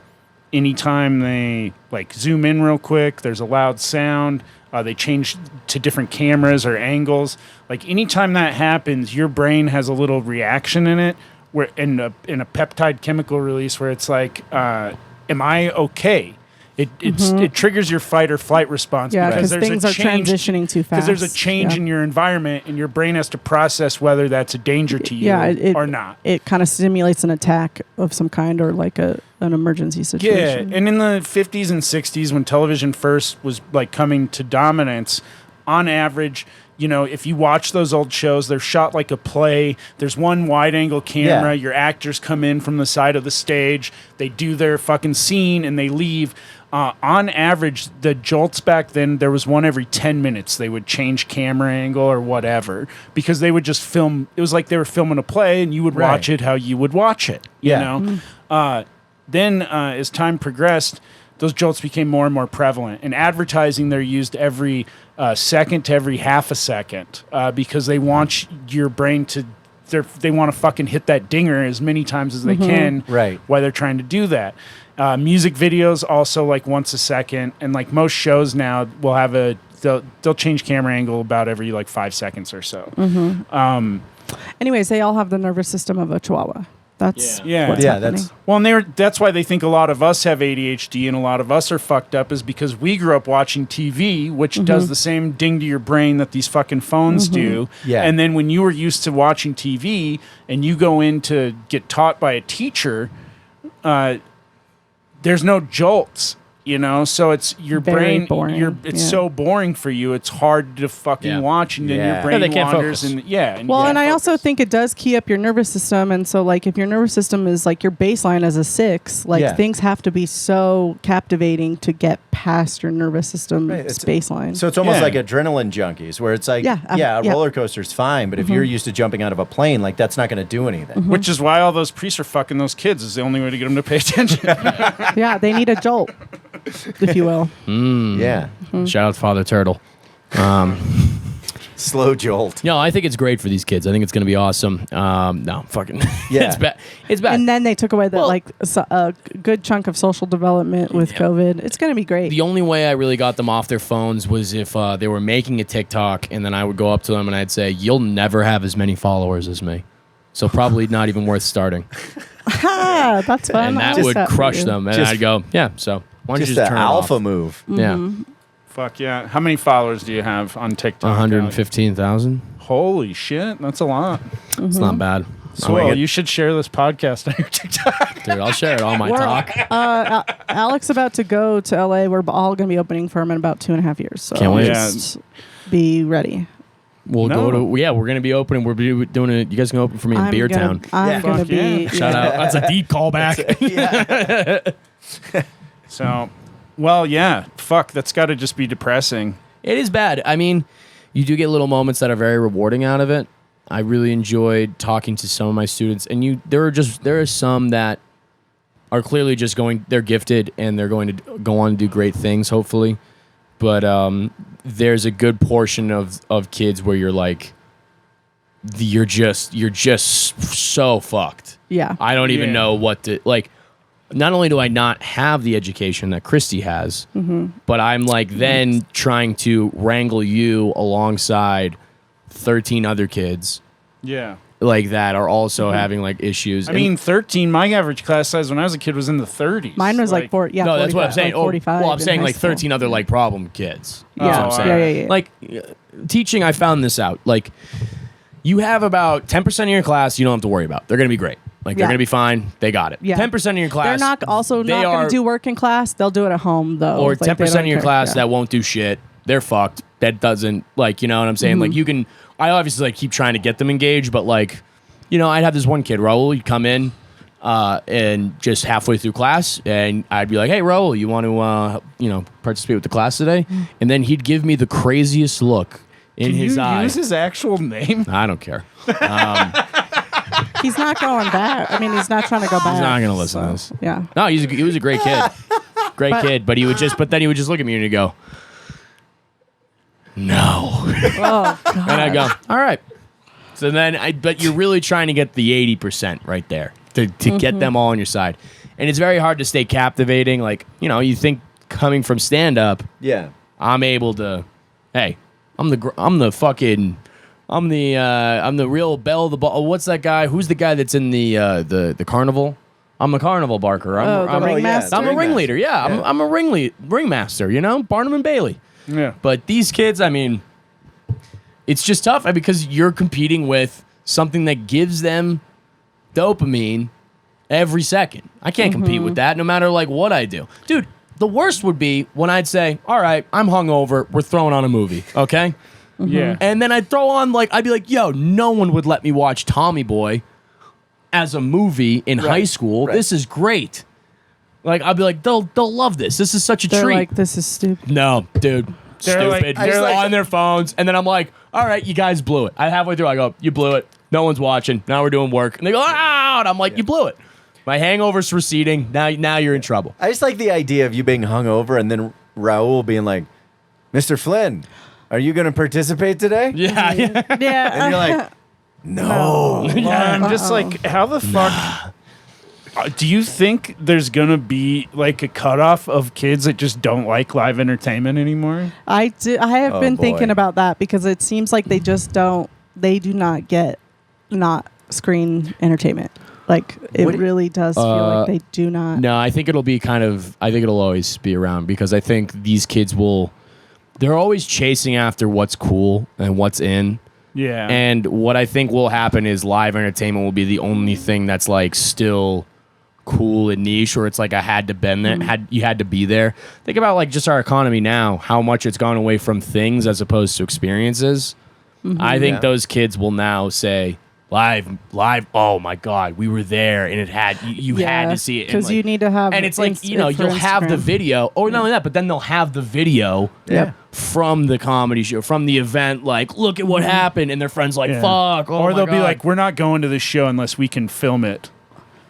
anytime they like zoom in real quick, there's a loud sound. They change to different cameras or angles. Like, anytime that happens, your brain has a little reaction in it, where in a peptide chemical release where it's like, am I okay? It triggers your fight or flight response because things are transitioning too fast. Because there's a change in your environment, and your brain has to process whether that's a danger to you or not. It kind of stimulates an attack of some kind, or like an emergency situation. Yeah, and in the 50s and 60s, when television first was like coming to dominance, on average, you know, if you watch those old shows, they're shot like a play. There's one wide-angle camera. Your actors come in from the side of the stage. They do their fucking scene, and they leave. On average, the jolts back then, there was one every 10 minutes. They would change camera angle or whatever, because they would just film. It was like they were filming a play, and you would watch it how you would watch it, you know? Then, as time progressed, those jolts became more and more prevalent. In advertising, they're used every second to every half a second because they want your brain to, they want to fucking hit that dinger as many times as they can while they're trying to do that. Music videos also like once a second, and like most shows now will have they'll change camera angle about every like 5 seconds or so. Anyways, they all have the nervous system of a chihuahua. That's what's happening. That's why they think a lot of us have ADHD and a lot of us are fucked up, is because we grew up watching TV, which does the same ding to your brain that these fucking phones do. Yeah. And then when you were used to watching TV and you go in to get taught by a teacher, there's no jolts. You know, so it's your Very brain. boring. It's so boring for you. It's hard to fucking watch, and then your brain they can't wanders. focus. And I also think it does key up your nervous system. And so, like, if your nervous system is like your baseline as a 6, like things have to be so captivating to get past your nervous system baseline. So it's almost like adrenaline junkies, where it's like, a roller coaster's fine, but if you're used to jumping out of a plane, like that's not going to do anything. Which is why all those priests are fucking those kids. Is the only way to get them to pay attention. They need a jolt, if you will. Yeah. Shout out Father Turtle. Slow jolt. No, I think it's great for these kids. I think it's going to be awesome. No, fucking, Yeah. it's bad. It's bad. And then they took away that Well- a good chunk of social development with COVID. It's going to be great. The only way I really got them off their phones was if they were making a TikTok, and then I would go up to them and I'd say, "You'll never have as many followers as me, so probably not even worth starting." Ah, that's fun. And I that like would for crush you. them. And Just- I'd go, "Yeah, so why don't you Just just the turn it alpha off?" move. Yeah, Fuck yeah. How many followers do you have on TikTok? 115,000. Holy shit, that's a lot. It's not bad. Swell, you should share this podcast on your TikTok. Dude, I'll share it on my talk. Alex about to go to LA. We're all going to be opening for him in about 2.5 years. So Can't wait. just be ready. We'll No. go to we're gonna be opening. We're doing it. You guys can open for me in Beer Town. I'm Yeah. going to Fuck yeah. be. Shout out. That's a deep callback. So, well, yeah, fuck, that's got to just be depressing. It is bad. I mean, you do get little moments that are very rewarding out of it. I really enjoyed talking to some of my students, and there are some that are clearly just they're gifted and they're going to go on to do great things, hopefully. But there's a good portion of kids where you're like, you're just so fucked. Yeah. I don't even Yeah. know what to like. Not only do I not have the education that Christie has, but I'm like then trying to wrangle you alongside 13 other kids Yeah. like that are also having like issues. I mean, 13, my average class size when I was a kid was in the 30s. Mine was like 40. Yeah, no, that's what I'm 45, saying. like 45. Well, I'm in saying high like school. 13 other like problem kids. Yeah. That's what I'm saying. Yeah. Like teaching, I found this out. Like you have about 10% of your class you don't have to worry about. They're going to be great. Like they're Yeah. going to be fine. They got it. Yeah. 10% of your class. They're not also they not going are- to do work in class. They'll do it at home though. or Like, they 10% don't of your care. class Yeah. that won't do shit. They're fucked. That doesn't like, you know what I'm saying? Like you can, I obviously like keep trying to get them engaged, but like, you know, I'd have this one kid, Raul, he'd come in and just halfway through class and I'd be like, "Hey, Raul, you want to, participate with the class today?" And then he'd give me the craziest look in Can his you eye. use his actual name? I don't care. He's not going back. I mean, he's not trying to go back. He's not going to listen to this. Yeah. No, he was a great kid. Great kid, but then he would just look at me and he'd go, "No." Oh, God. And I go, "All right." So then but you're really trying to get the 80% right there to get them all on your side. And it's very hard to stay captivating. Like, you think coming from stand up, Yeah. I'm able to, hey, I'm the real belle of the ball. What's that guy? Who's the guy that's in the carnival? I'm a carnival barker. I'm the ringmaster? I'm a ringleader. Yeah, I'm a ringmaster, Barnum and Bailey. Yeah. But these kids, I mean, it's just tough because you're competing with something that gives them dopamine every second. I can't compete with that no matter like what I do. Dude, the worst would be when I'd say, "All right, I'm hungover. We're throwing on a movie." Okay? Yeah. And then I'd throw on I'd be like, "Yo, no one would let me watch Tommy Boy as a movie in high school. right. This is great." Like I'd be like, "They'll love this. This is such a They're treat." like, this is stupid. No, dude. They're like- Stupid. they're They're like- on their phones. And then I'm like, "All right, you guys blew it." I halfway through, I go, "You blew it. No one's watching. Now we're doing work." And they go, "Ah!" And I'm like, "You blew it. My hangover's receding. Now you're in trouble." I just like the idea of you being hungover and then Raul being like, "Mr. Flynn, are you going to participate today?" Yeah. Yeah. And you're like, "No." Well, I'm just like, how the fuck? Do you think there's going to be like a cutoff of kids that just don't like live entertainment anymore? I have Oh, been boy. thinking about that because it seems like they do not get not screen entertainment. Like it really does feel like they do not. No, I think it'll always be around because I think these kids they're always chasing after what's cool and what's in. Yeah. And what I think will happen is live entertainment will be the only thing that's like still cool and niche, or it's like I had to bend there, you had to be there. Think about like just our economy now, how much it's gone away from things as opposed to experiences. I think Yeah. those kids will now say live. Oh my God, we were there, and it had you had to see it and, because like- you need to have. and it's like you'll for have the Instagram. video, or not only that, but then they'll have the video Yeah. from the comedy show, from the event. Like, look at what happened, and their friends like, Yeah. fuck. Oh or my they'll be God. like, we're not going to this show unless we can film it.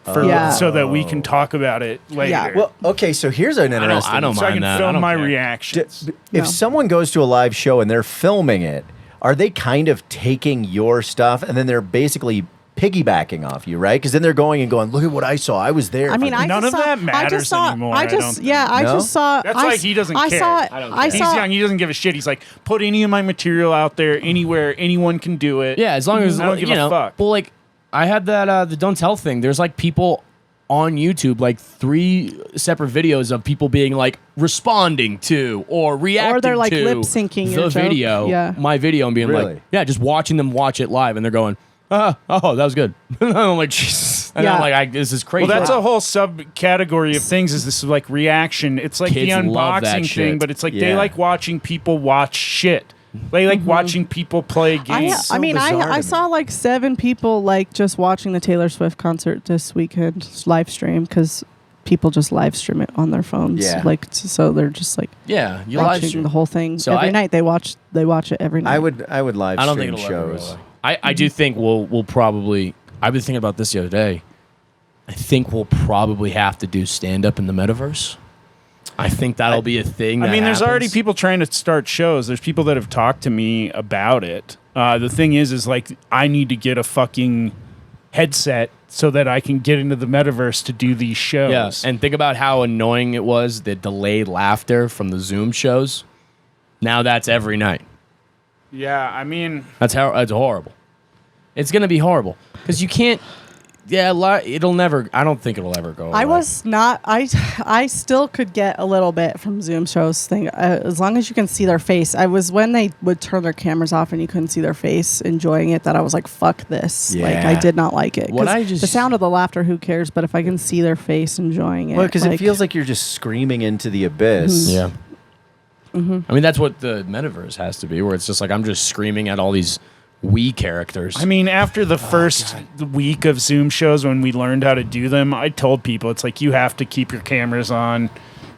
Yeah. So that we can talk about it later. Yeah. Well, okay, so here's an interesting. I don't so I mind can that. I film don't my care. reactions. If No. someone goes to a live show and they're filming it, are they kind of taking your stuff and then they're basically piggybacking off you, right? Because then they're going, look at what I saw. I was there. I mean, None of that matters anymore. I just saw. That's like he doesn't care. I He's saw. young. He doesn't give a shit. He's like, put any of my material out there, anywhere. Anyone can do it. Yeah, as long as I don't give a fuck. Well, like I had that the Don't Tell thing. There's like people on YouTube, like 3 separate videos of people being like responding to or reacting to, Or they're like lip syncing the your joke. video, Yeah. my video, and being Really? like, yeah, just watching them watch it live, and they're going, oh, that was good. And I'm like, Jesus. And I'm like, this is crazy. Well, that's a whole subcategory of things. Is this like reaction? It's like Kids the love that unboxing shit. thing, but it's like Yeah. they like watching people watch shit. They like watching people play games. I mean, bizarre to I me. saw like 7 people like just watching the Taylor Swift concert this weekend live stream because people just live stream it on their phones. Yeah. Like so they're just like yeah, you live watching stream. the whole thing So every I- night. They watch it every night. I would live I don't stream think it'll ever shows. go away. I do think we'll probably. I've been thinking about this the other day. I think we'll probably have to do stand up in the metaverse. I think that'll be a thing. I that mean, there's already happens. people trying to start shows. There's people that have talked to me about it. The thing is like I need to get a fucking headset so that I can get into the metaverse to do these shows. Yeah, and think about how annoying it was, the delayed laughter from the Zoom shows. Now that's every night. Yeah, I mean, That's horrible. It's gonna be horrible because you can't. Yeah, it'll never. I don't think it'll ever go away. I was not. I still could get a little bit from Zoom shows thing as long as you can see their face. I was when they would turn their cameras off and you couldn't see their face enjoying it. That I was like, fuck this. Yeah. Like I did not like it. What 'Cause I just- the sound of the laughter, who cares? But if I can see their face enjoying it, Well, because it feels like you're just screaming into the abyss. Yeah. I mean, that's what the metaverse has to be, where it's just like I'm just screaming at all these Wii characters. I mean, after the first week of Zoom shows when we learned how to do them, I told people it's like you have to keep your cameras on.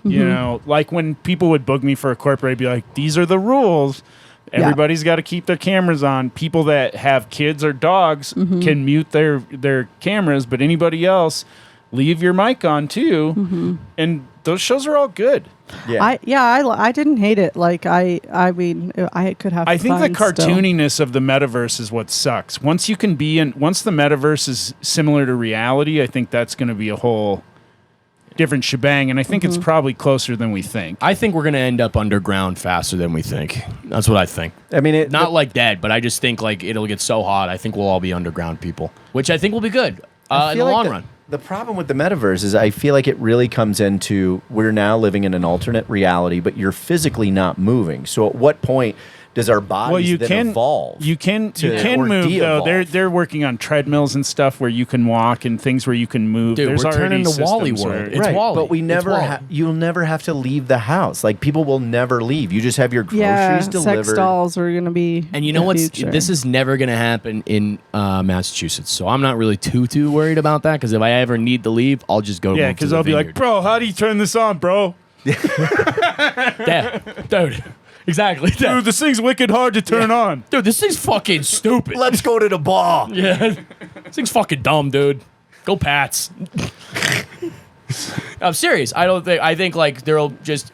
You know, like when people would book me for a corporate, I'd be like, these are the rules. Everybody's got to keep their cameras on. People that have kids or dogs can mute their cameras, but anybody else, leave your mic on too. And those shows are all good. Yeah. I didn't hate it. Like I mean, I could have. I think the fun still. cartooniness of the metaverse is what sucks. Once the metaverse is similar to reality, I think that's going to be a whole different shebang. And I think it's probably closer than we think. I think we're gonna end up underground faster than we think. That's what I think. I mean, Not like dead, but I just think like it'll get so hot. I think we'll all be underground people, which I think will be good I in feel the like long run. The problem with the metaverse is I feel like it really comes into we're now living in an alternate reality, but you're physically not moving. So at what point does our bodies evolve? You can or move though. de-evolve? They're working on treadmills and stuff where you can walk and things where you can move. Dude, There's we're turning already to Wall-E systems world. where- It's right, Wall-E. but we It's never Wall-E. you'll never have to leave the house. Like people will never leave. You just have your groceries delivered. sex dolls are gonna be. And you know the what's? future. This is never going to happen in Massachusetts, so I'm not really too worried about that. Because if I ever need to leave, I'll just go. Yeah, move to because the I'll be like, vineyard. bro, how do you turn this on, bro? Yeah, dude, exactly. Dude, this thing's wicked hard to turn on. Dude, this thing's fucking stupid. Let's go to the bar. Yeah, this thing's fucking dumb, dude. Go Pats. I'm serious. I think like there'll just,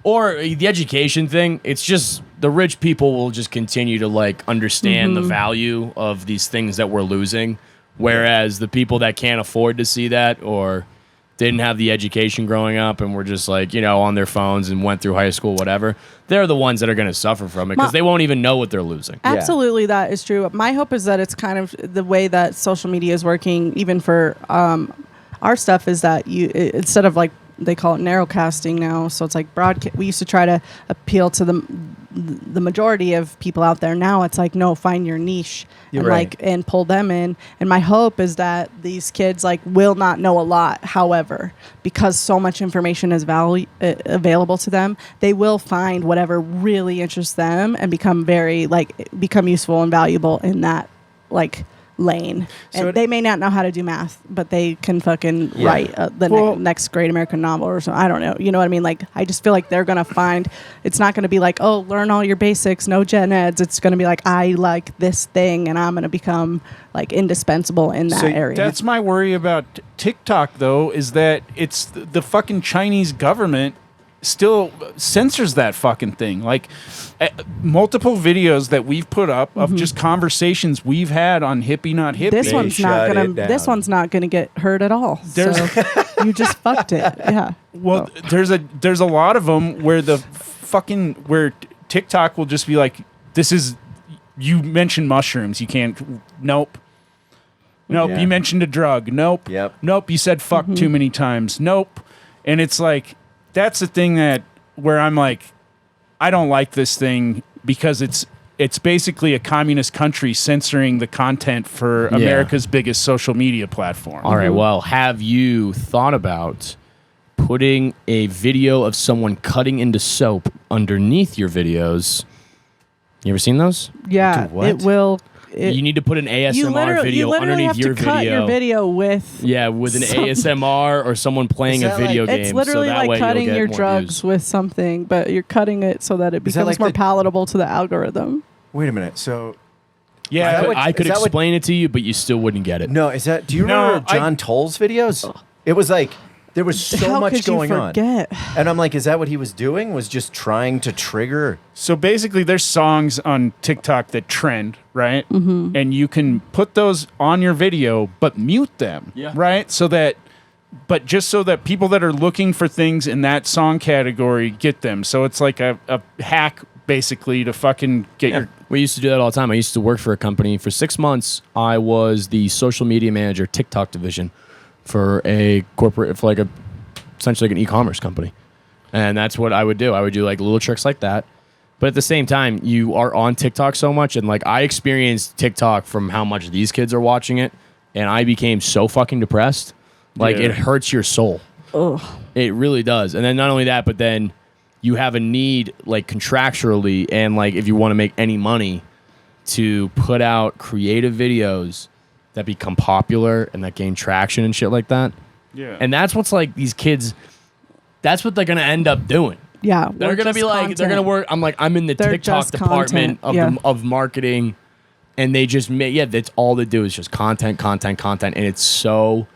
or the education thing. It's just the rich people will just continue to like understand the value of these things that we're losing, whereas the people that can't afford to see that or didn't have the education growing up and were just like, you know, on their phones and went through high school, whatever, they're the ones that are going to suffer from it because they won't even know what they're losing. Absolutely, that is true. My hope is that it's kind of the way that social media is working, even for our stuff, is that instead of like they call it narrowcasting now, so it's like broadcast. We used to try to appeal to the majority of people out there. Now it's like, no, find your niche and right. and pull them in. And my hope is that these kids like will not know a lot. However, because so much information is available to them, they will find whatever really interests them and become become useful and valuable in that like lane. So And they may not know how to do math, but they can fucking Yeah. write next great American novel or something. I don't know. You know what I mean? Like, I just feel like they're going to find, it's not going to be like, oh, learn all your basics, no gen eds. It's going to be like, I like this thing and I'm going to become like indispensable in that area. That's my worry about TikTok, though, is that it's the fucking Chinese government still censors that fucking thing. Like multiple videos that we've put up of just conversations we've had on Hippie Not Hippie. This one's not shut gonna. it down. This one's not gonna get heard at all. So you just fucked it. Yeah. Well, there's a lot of them where where TikTok will just be like, this is, you mentioned mushrooms, you can't. Nope. Yeah. You mentioned a drug. Nope. Yep. Nope. You said fuck too many times. Nope. And it's like, that's the thing where I'm like, I don't like this thing because it's basically a communist country censoring the content for America's biggest social media platform. All right. Well, have you thought about putting a video of someone cutting into soap underneath your videos? You ever seen those? Yeah. Do what? It will. You need to put an ASMR video underneath have your to cut video. your video with. Yeah, with an ASMR or someone playing Is a that video like- game. It's literally so that way like you'll cutting get your more drugs views. with something, but you're cutting it so that it Is that becomes like more the- palatable to the algorithm. Wait a minute. So Yeah. I could Is that what- explain it to you, but you still wouldn't get it. no, is that? Do you No, remember John Toll's videos? It was like there was so How much could going you on, forget? and I'm like, is that what he was doing? Was just trying to trigger? So basically, there's songs on TikTok that trend, right? Mm-hmm. And you can put those on your video, but mute them, right? But just so that people that are looking for things in that song category get them. So it's like a hack, basically, to fucking get your. We used to do that all the time. I used to work for a company. For 6 months, I was the social media manager, TikTok division, for a corporate, essentially like an e-commerce company. And that's what I would do. I would do like little tricks like that. But at the same time, you are on TikTok so much. And like I experienced TikTok from how much these kids are watching it. And I became so fucking depressed. Like Yeah. it hurts your soul. Ugh. It really does. And then not only that, but then you have a need like contractually and like if you want to make any money to put out creative videos that become popular and that gain traction and shit like that. Yeah. And that's what's like these kids, that's what they're going to end up doing. Yeah. They're going to be like, they're going to work. I'm like, I'm in the They're TikTok just department content, of marketing. And they just make, that's all they do is just content. And it's so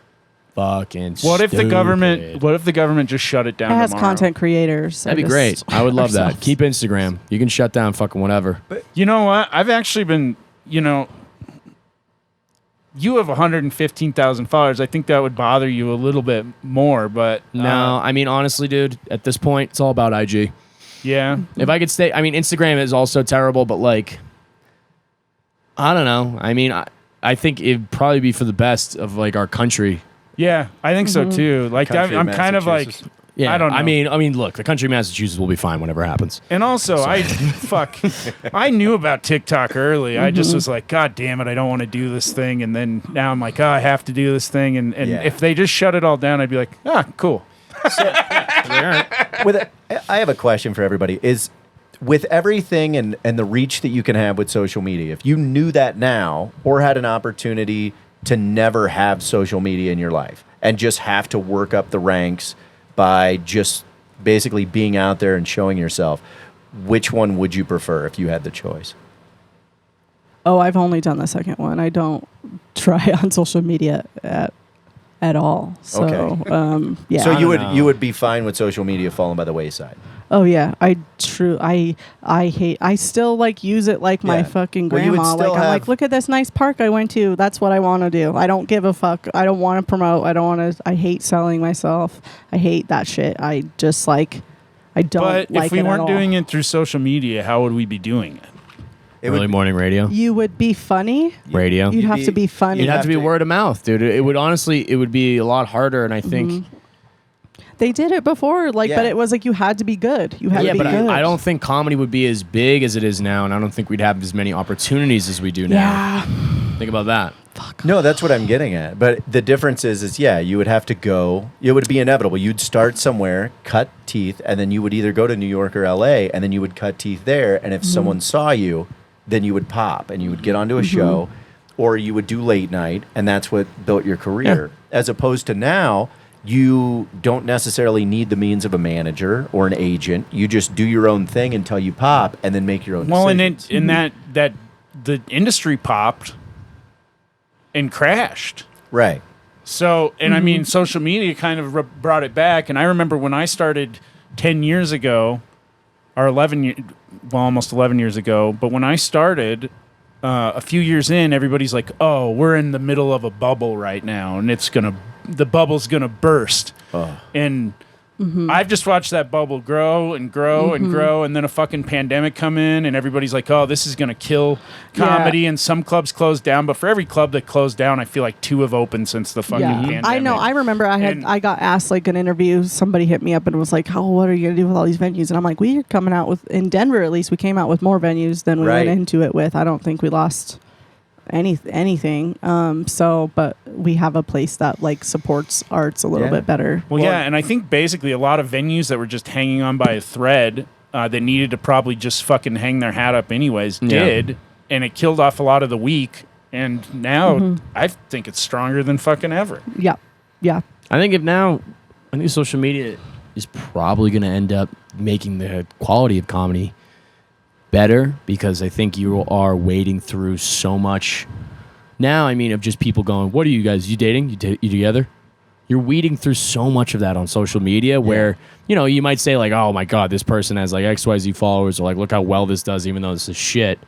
fucking What if the stupid. government just shut it down It has tomorrow? content creators. That'd be great. I would love that. Keep Instagram. You can shut down fucking whatever. You know what? I've actually been, you have 115,000 followers. I think that would bother you a little bit more, but No, I mean, honestly, dude, at this point, it's all about IG. yeah. If I could stay, I mean, Instagram is also terrible, but like, I don't know. I mean, I think it'd probably be for the best of like our country. Yeah, I think so too. Like Country I'm of kind of like Massachusetts. Yeah, I don't know. I mean, look, the country of Massachusetts will be fine whenever happens. And also, I knew about TikTok early. I just was like, God damn it, I don't want to do this thing. And then now I'm like, oh, I have to do this thing. And Yeah. if they just shut it all down, I'd be like, cool. I have a question for everybody. Is with everything and the reach that you can have with social media, if you knew that now or had an opportunity to never have social media in your life and just have to work up the ranks by just basically being out there and showing yourself, which one would you prefer if you had the choice? Oh, I've only done the second one. I don't try on social media at all. So, Okay. yeah. So know. you would be fine with social media falling by the wayside. Oh yeah, I hate. I still like use it like my Yeah. fucking Well, you would grandma. still Like I'm like, have- look at this nice park I went to. That's what I want to do. I don't give a fuck. I don't want to promote. I don't want to. I hate selling myself. I hate that shit. I just like. I don't But like if we it at weren't all. doing it through social media, how would we be doing it? It Early would, morning radio. You would be funny. Radio. You'd have to be funny. You'd have to be to- word of mouth, dude. It would honestly, it would be a lot harder. And I think, They did it before, like, but Yeah. it was like you had to be good. You had yeah, to be but good. I don't think comedy would be as big as it is now. And I don't think we'd have as many opportunities as we do now. Yeah. Think about that. No, that's what I'm getting at. But the difference is yeah, you would have to go. It would be inevitable. You'd start somewhere, cut teeth, and then you would either go to New York or L.A. and then you would cut teeth there. And if someone saw you, then you would pop and you would get onto a show, or you would do late night, and that's what built your career. As opposed to now, you don't necessarily need the means of a manager or an agent. You just do your own thing until you pop, and then make your own. Well, decisions. and that the industry popped and crashed. Right. So, and I mean, social media kind of brought it back. And I remember when I started 10 years ago, or almost 11 years ago. But when I started, a few years in, everybody's like, "Oh, we're in the middle of a bubble right now, and the bubble's gonna burst." And I've just watched that bubble grow and grow and grow, and then a fucking pandemic come in, and everybody's like, "Oh, this is gonna kill comedy." And some clubs closed down, but for every club that closed down, I feel like 2 have opened since the fucking pandemic. I know. I remember I got asked like an interview. Somebody hit me up and was like, "Oh, what are you gonna do with all these venues?" And I'm like, "We're coming out with in Denver at least. We came out with more venues than we went into it with. I don't think we lost anything. But we have a place that like supports arts a little bit better. Well, yeah, and I think basically a lot of venues that were just hanging on by a thread that needed to probably just fucking hang their hat up anyways did, and it killed off a lot of the weak. And now I think it's stronger than fucking ever. Yeah. I think social media is probably going to end up making the quality of comedy better, because I think you are wading through so much now. I mean, of just people going, "What are you guys? You dating? You together?" You're weeding through so much of that on social media, where you might say like, "Oh my god, this person has like XYZ followers," or like, "Look how well this does," even though this is shit.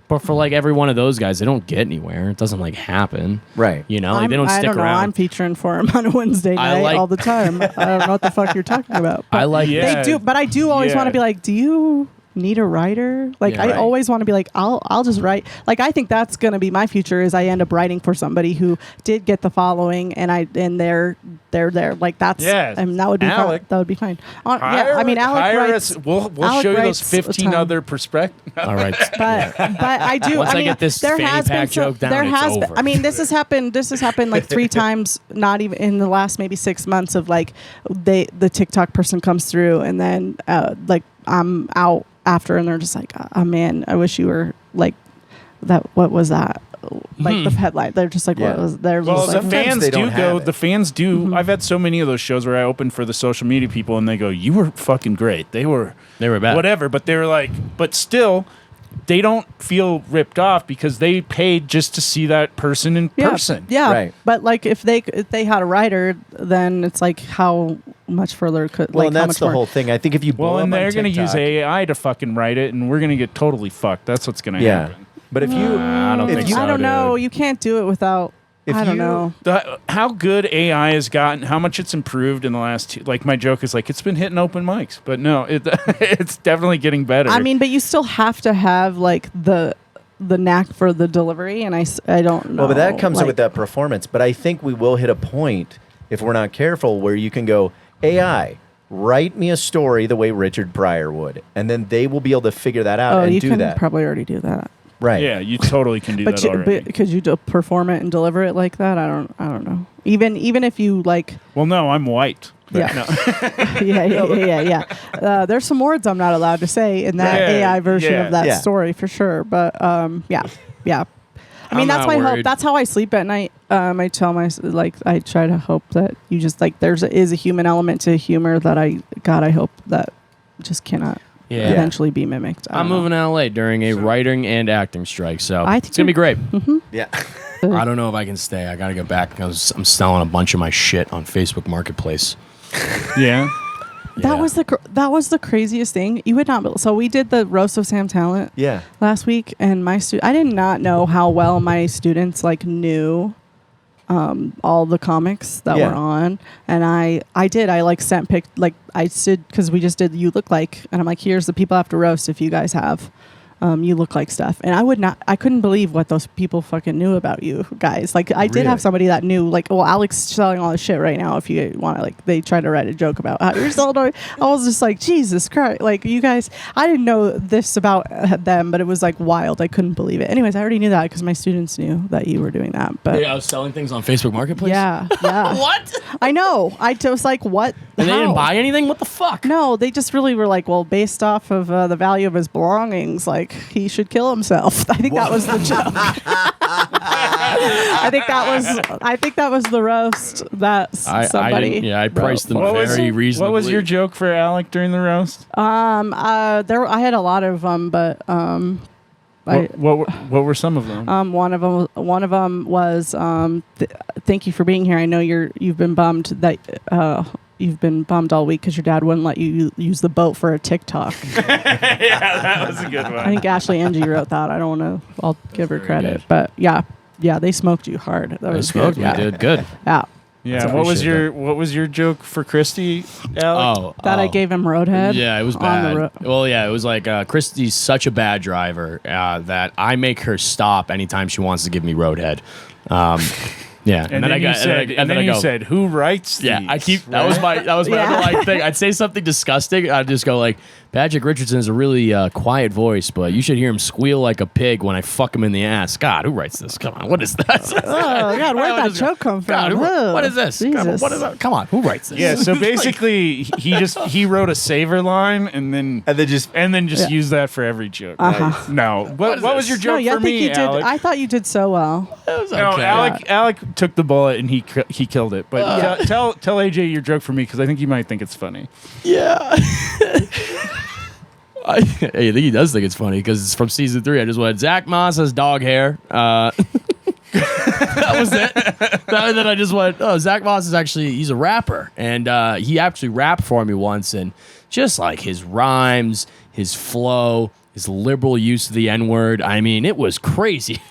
But for like every one of those guys, they don't get anywhere. It doesn't like happen, right? They don't stick I don't know. around. I'm featuring for him on a Wednesday night all the time. I don't know what the fuck you're talking about. But they do, but I do always want to be like, "Do you need a writer?" Like I always want to be like, I'll just write. Like I think that's gonna be my future, is I end up writing for somebody who did get the following, and they're there. Like that's and that would be Alec. fine. That would be fine. Alec hire writes. us. We'll Alec show you those writes a 15 ton. other perspectives. All right, But I do. Once I mean, get this there fanny has been pack joke down, there it's has been, over. I mean, this has happened like 3 times. Not even in the last maybe 6 months of like the TikTok person comes through, and then like I'm out after, and they're just like, "Oh man, I wish you were like that." What was that? Like the headline. They're just like, "What was there?" Well, like, the fans they do don't go. have it. The fans do. I've had so many of those shows where I open for the social media people, and they go, "You were fucking great." They were bad. Whatever, but they were like, but still, they don't feel ripped off because they paid just to see that person in person. Yeah, Right. But like if they had a writer, then it's like how much further could Well, like and how that's much the more? whole thing. I think if you blow Well, and up on they're going to use TikTok- AI to fucking write it, and we're going to get totally fucked. That's what's going to happen. But if you, I don't if think you, so. I don't know. dude. You can't do it without. If I don't you- know. How good AI has gotten, how much it's improved in the last like my joke is like it's been hitting open mics, but no, it's definitely getting better. I mean, but you still have to have like the knack for the delivery, and I don't know. well, but that comes like, with that performance. But I think we will hit a point if we're not careful where you can go, AI, write me a story the way Richard Pryor would, and then they will be able to figure that out Oh, and you do can that. probably already do that. Right. yeah, you totally can do that already. But could you perform it and deliver it like that? I don't know. Even if you like. Well, no, I'm white. Yeah. No. yeah. There's some words I'm not allowed to say in that AI version of that story for sure. But yeah. I mean, I'm that's not my hope. worried. That's how I sleep at night. I tell I try to hope that you just like is a human element to humor that I hope that just cannot eventually be mimicked. I'm moving to LA during a writing and acting strike, so I think it's gonna be great. Yeah. I don't know if I can stay. I gotta get back because I'm selling a bunch of my shit on Facebook Marketplace. Yeah. That was the craziest thing. You would not. So we did the roast of Sam Talent. Yeah. Last week, and I did not know how well my students like knew all the comics that were on, and I like sent I did because we just did You Look Like, and I'm like, here's the people I have to roast if you guys have You Look Like stuff, and I couldn't believe what those people fucking knew about you guys. Like I did have somebody that knew, like, well, Alec's selling all this shit right now. If you want to, like, they tried to write a joke about how you're selling. I was just like, Jesus Christ, like you guys. I didn't know this about them, but it was like wild. I couldn't believe it. Anyways, I already knew that because my students knew that you were doing that. But I was selling things on Facebook Marketplace. yeah. What? I know. I was like, what? And they didn't How? buy anything? What the fuck? No, they just really were like, well, based off of the value of his belongings, like he should kill himself. I think that was the joke. I think that was the roast that somebody. I priced them What was- very reasonably. What was your joke for Alec during the roast? I had a lot of them, but What were some of them? one of them was thank you for being here. I know you've been bummed that you've been bummed all week because your dad wouldn't let you use the boat for a TikTok. Yeah, that was a good one. I think Ashley Angie wrote that. I don't want to. I'll give her very credit, good. but yeah, they smoked you hard. That They was smoked good. me, Yeah. dude. Good. Yeah, Yeah, what was your joke for Christie, Alec? that I gave him roadhead. Yeah, it was on bad. the Well, yeah, it was like Christie's such a bad driver that I make her stop anytime she wants to give me roadhead. Yeah, And then you said, "Who writes these?" Yeah, I keep that was my Yeah. underlying thing. I'd say something disgusting. I'd just go like, Patrick Richardson has a really quiet voice, but you should hear him squeal like a pig when I fuck him in the ass. God, who writes this? Come on, what is that? Oh God, where'd that joke come from? God, what is this? Come on, Jesus. what is that? Come on, who writes this? Yeah, so basically, he wrote a saver line and then just used that for every joke. No, what was your joke No, I for think me, you did. Alec? I thought you did so well. It was No, okay. Alec took the bullet and he killed it. But tell AJ your joke for me because I think you might think it's funny. Yeah. I think he does think it's funny because it's from season 3. I just went, Zach Moss has dog hair. That was it. And then I just went, oh, Zach Moss is he's a rapper. And he actually rapped for me once. And just like his rhymes, his flow, his liberal use of the N-word. I mean, it was crazy.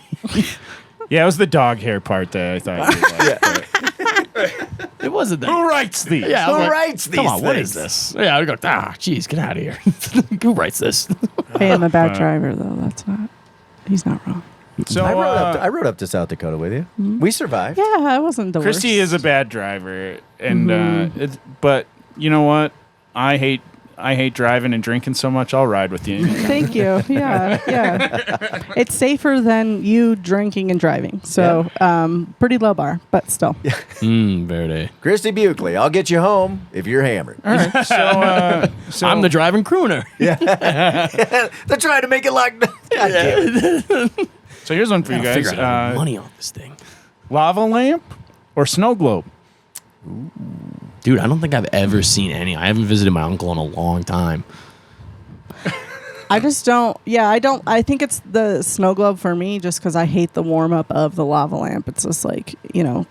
Yeah, it was the dog hair part that I thought you liked. It wasn't that. Who writes these? Yeah, I was Who like, writes these Come on, what things? is this? Yeah, I go, geez, get out of here. Who writes this? I am a bad driver, though. That's not. He's not wrong. So I rode up to South Dakota with you. We survived. Yeah, I wasn't the Christie worst. is a bad driver, and but you know what? I hate driving and drinking so much. I'll ride with you. Thank you. Yeah. It's safer than you drinking and driving. So, pretty low bar, but still. Verde. Christie Buchele, I'll get you home if you're hammered. All right, so I'm the driving crooner. They're trying to make it like. God damn it. so here's one for you Gotta guys: figure out how to make money on this thing. lava lamp or snow globe. Dude, I don't think I've ever seen any. I haven't visited my uncle in a long time. I just don't. Yeah, I don't. I think it's the snow globe for me just because I hate the warm up of the lava lamp. It's just like,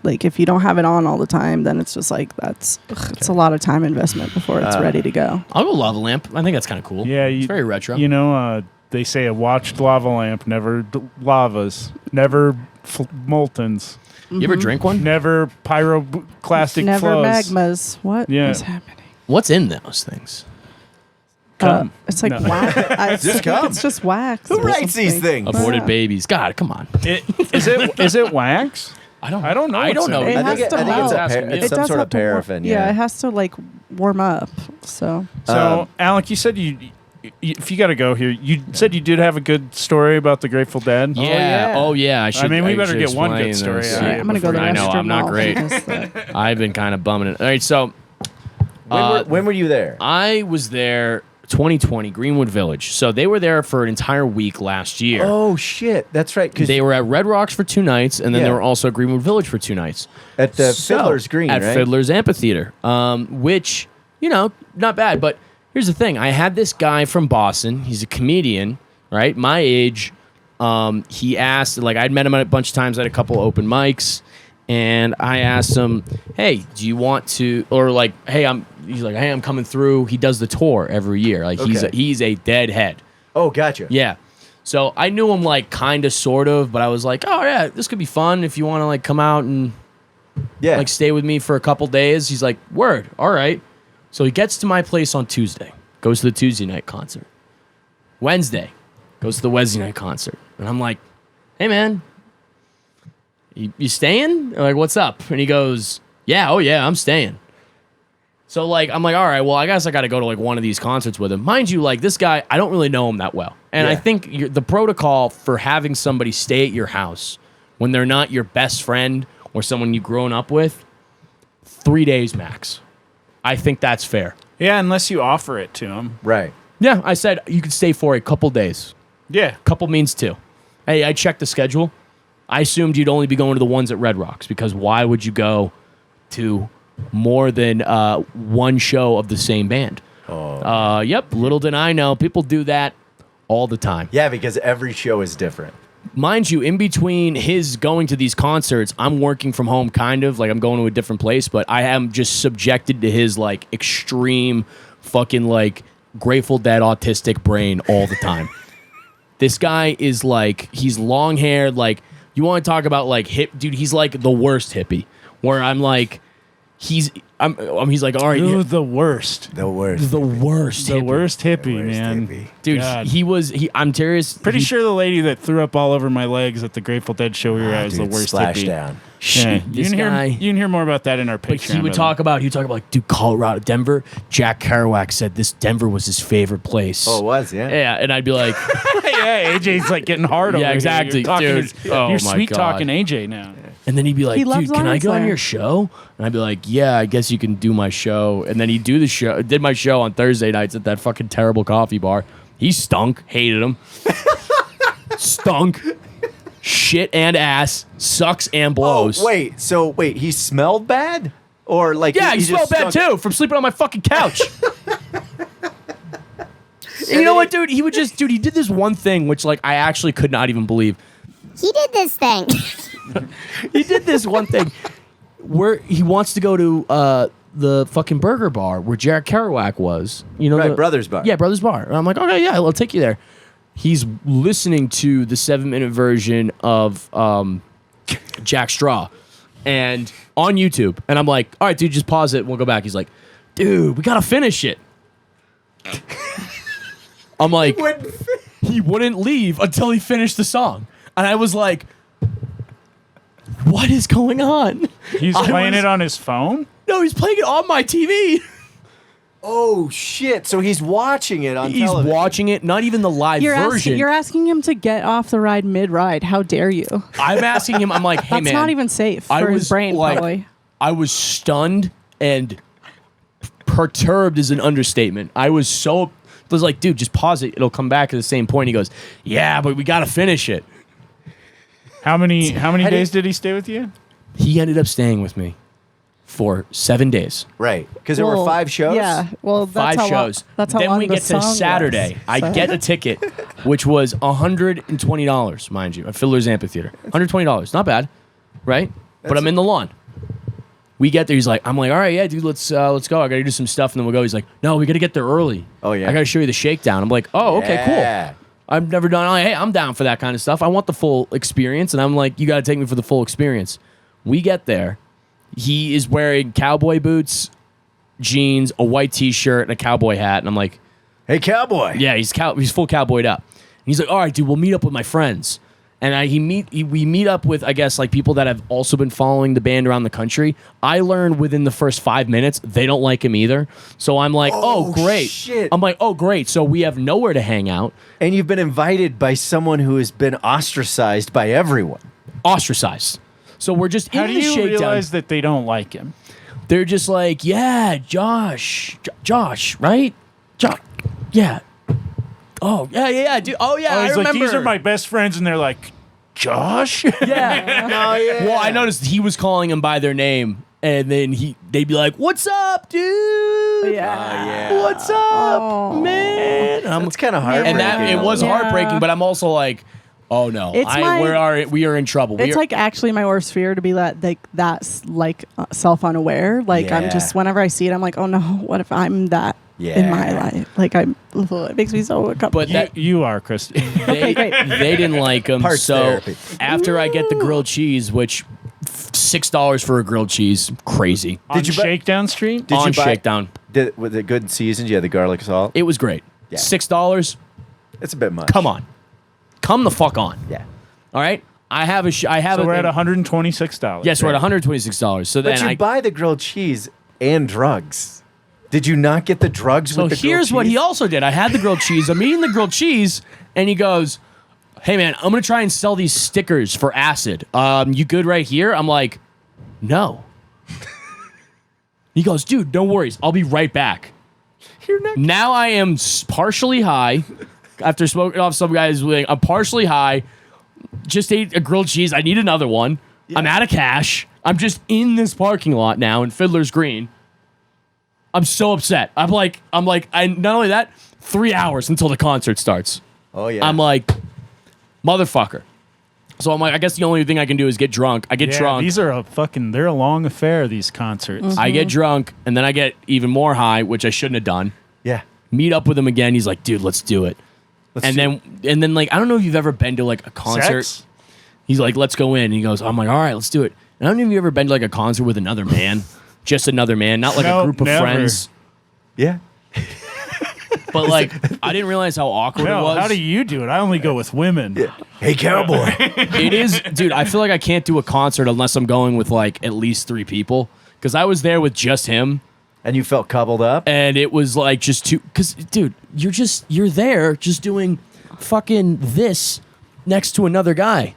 like if you don't have it on all the time, then it's just like it's a lot of time investment before it's ready to go. I'll go lava lamp. I think that's kind of cool. Yeah, it's very retro. They say a watched lava lamp never lavas, never moltens, You ever drink one? never pyroclastic Never flows. magmas. What is Yeah. happening? What's in those things? Cum. It's like No. wax. I think cum. it's just wax. Who or writes these something. things? Aborted Yeah. babies. God, come on. Is it wax? I don't know I don't what's know. in it. It I has think to it's melt. It some does sort have of to paraffin. it has to like warm up. So So, Alec, you said if you got to go here, you said you did have a good story about the Grateful Dead. Yeah. Oh, yeah. I should. we better should get one good explain story this. out of All right, you I'm gonna go to the I know, restroom I'm not while great. he does that. I've been kind of bumming it. All right, so When were you there? I was there 2020, Greenwood Village. So they were there for an entire week last year. Oh shit, that's right. Because They were at Red Rocks for 2 nights, and then they Yeah. were also at Greenwood Village for 2 nights. at the So, Fiddler's Green, at right? Fiddler's Amphitheater, which, not bad. But here's the thing. I had this guy from Boston. He's a comedian, right? My age. He asked, I'd met him a bunch of times at a couple open mics, and I asked him, hey, do you want to, or he's like, hey, I'm coming through. He does the tour every year. Okay. He's a deadhead. Oh, gotcha. Yeah. So I knew him kind of, sort of, but I was like, oh yeah, this could be fun if you want to come out and Yeah. stay with me for a couple days. He's like, word, all right. So he gets to my place on Tuesday, goes to the Tuesday night concert. Wednesday, goes to the Wednesday night concert. And I'm like, hey man, you staying? I'm like, what's up? And he goes, yeah, oh yeah, I'm staying. So I'm like, all right, well, I guess I got to go to one of these concerts with him. Mind you, this guy, I don't really know him that well. And I Yeah. think the protocol for having somebody stay at your house when they're not your best friend or someone you've grown up with, 3 days max. I think that's fair. Yeah, unless you offer it to him. Right. Yeah, I said you could stay for a couple days. Yeah. Couple means 2. Hey, I checked the schedule. I assumed you'd only be going to the ones at Red Rocks because why would you go to more than one show of the same band? Yep, little did I know. People do that all the time. Yeah, because every show is different. mind you, in between his going to these concerts, I'm working from home kind of. Like I'm going to a different place, but I am just subjected to his like extreme fucking like Grateful Dead autistic brain all the time. This guy is like, he's long haired. Like, you want to talk about like hip, dude, he's like the worst hippie where I'm like, he's like, all right, Ooh, the worst. The worst. the worst, The hippie. worst hippie, man. Dude, God. I'm serious. Pretty sure the lady that threw up all over my legs at the Grateful Dead show we were at is the worst hippie. Splashdown. Yeah, you This can guy. hear more about that in our But Patreon. he would talk about like, dude, Colorado, Denver. Jack Kerouac said this Denver was his favorite place. Oh, it was, yeah. Yeah, and I'd be like, yeah, AJ's like getting hard over Yeah, here. exactly, You're talking dude. his- Oh, you're my sweet God. talking AJ now. and then he'd be like, He dude, loves can I Lion go on Slayer. your show? And I'd be like, yeah, I guess you can do my show. And then he'd do the show, did my show on Thursday nights at that fucking terrible coffee bar. He stunk, hated him, stunk, shit and ass, sucks and blows. Oh, wait, he smelled bad? Or like Yeah, he smelled just bad stunk- too from sleeping on my fucking couch. And you know what, dude? He did this one thing which, like, I actually could not even believe. He did this thing. He did this one thing where he wants to go to the fucking burger bar where Jack Kerouac was. You know, Right, Brothers Bar. Yeah, Brothers Bar. And I'm like, okay, yeah, I'll take you there. He's listening to the 7-minute version of Jack Straw and on YouTube. And I'm like, all right, dude, just pause it. We'll go back. He's like, dude, we got to finish it. I'm like, he wouldn't leave until he finished the song. And I was like, what is going on? He's playing it on his phone? No, he's playing it on my TV. Oh, shit. So he's watching it on He's television. watching it, not even the live You're version. you're asking him to get off the ride mid-ride. How dare you? I'm asking him, I'm like, hey, That's man. not even safe for his brain, probably. I was stunned and perturbed is an understatement. I was like, dude, just pause it. It'll come back at the same point. He goes, yeah, but we got to finish it. How many days did he stay with you? He ended up staying with me for 7 days. Right. Because there were Well, 5 shows? Yeah. Well, that's 5 how shows. Long, that's how then long we the get to song was, Saturday. I so. get a ticket, which was $120, mind you, at Fiddler's Amphitheater. $120, not bad, right? But I'm in the lawn. We get there. I'm like, all right, yeah, dude, let's go. I gotta do some stuff, and then we'll go. He's like, no, we gotta get there early. Oh, yeah. I gotta show you the shakedown. I'm like, oh, okay, Yeah. cool. I've never done. Hey, I'm down for that kind of stuff. I want the full experience, and I'm like, you gotta take me for the full experience. We get there. He is wearing cowboy boots, jeans, a white T-shirt, and a cowboy hat, and I'm like, Hey, cowboy. yeah, he's full cowboyed up. And he's like, all right, dude, we'll meet up with my friends. And we meet up with, I guess, like people that have also been following the band around the country. I learned within the first 5 minutes they don't like him either. So I'm like, oh great. shit. I'm like, oh great. So we have nowhere to hang out. And you've been invited by someone who has been ostracized by everyone. Ostracized. So we're just How in do the you shakedown. realize that they don't like him? They're just like, yeah, Josh, right? Josh, yeah. Oh, yeah, dude. Oh, yeah, Oh, I he's like, remember. these are my best friends, and they're like, Josh? Yeah. Oh, yeah. Well, I noticed he was calling them by their name, and then they'd be like, "What's up, dude? Yeah. What's up, man?" And It's kind of heartbreaking. and it was Yeah. heartbreaking, but I'm also like, "Oh no, It's we are in trouble." It's like actually my worst fear to be that's self-unaware. Like I'm Yeah. just whenever I see it, I'm like, oh no, what if I'm that in Yeah. my life? Like it makes me so uncomfortable. but that You are, Christie. they, great. they didn't like him. Parts So therapy. after I get the grilled cheese, which $6 for a grilled cheese, crazy. On you buy- Shakedown Street? Did on you buy- Shakedown, Was it good seasoned? You had the garlic salt? it was great. Yeah. $6. It's a bit much. Come on, come the fuck on. Yeah. All right, I have a. So we're at $126. Yes, we're at $126. So But then you buy the grilled cheese and drugs. Did you not get the drugs So with the grilled here's what he cheese? also did. I had the grilled cheese. I'm eating the grilled cheese, and he goes, "Hey man, I'm gonna try and sell these stickers for acid. You good right here?" I'm like, "No." He goes, "Dude, no worries. I'll be right back." Now I am partially high after smoking off some guy's wing. I'm partially high. Just ate a grilled cheese. I need another one. I'm out of cash. I'm just in this parking lot now in Fiddler's Green. I'm so upset. I'm like, not only that, 3 hours until the concert starts. Oh, yeah. I'm like, motherfucker. So I'm like, I guess the only thing I can do is get drunk. I get drunk. These are they're a long affair, these concerts. I get drunk, and then I get even more high, which I shouldn't have done. Yeah. Meet up with him again. He's like, dude, let's do it. And then like, I don't know if you've ever been to like a concert. Sex? He's like, let's go in. And he goes, I'm like, all right, let's do it. And I don't know if you've ever been to like a concert with another man. Just another man, not like a No, group of never. friends. Yeah. But like, I didn't realize how awkward it No, was. how do you do it? I only go with women. Hey, cowboy. It is, dude. I feel like I can't do a concert unless I'm going with like at least 3 people. Because I was there with just him, And you felt coupled up? and it was like just too. Because, dude, you're there just doing fucking this next to another guy.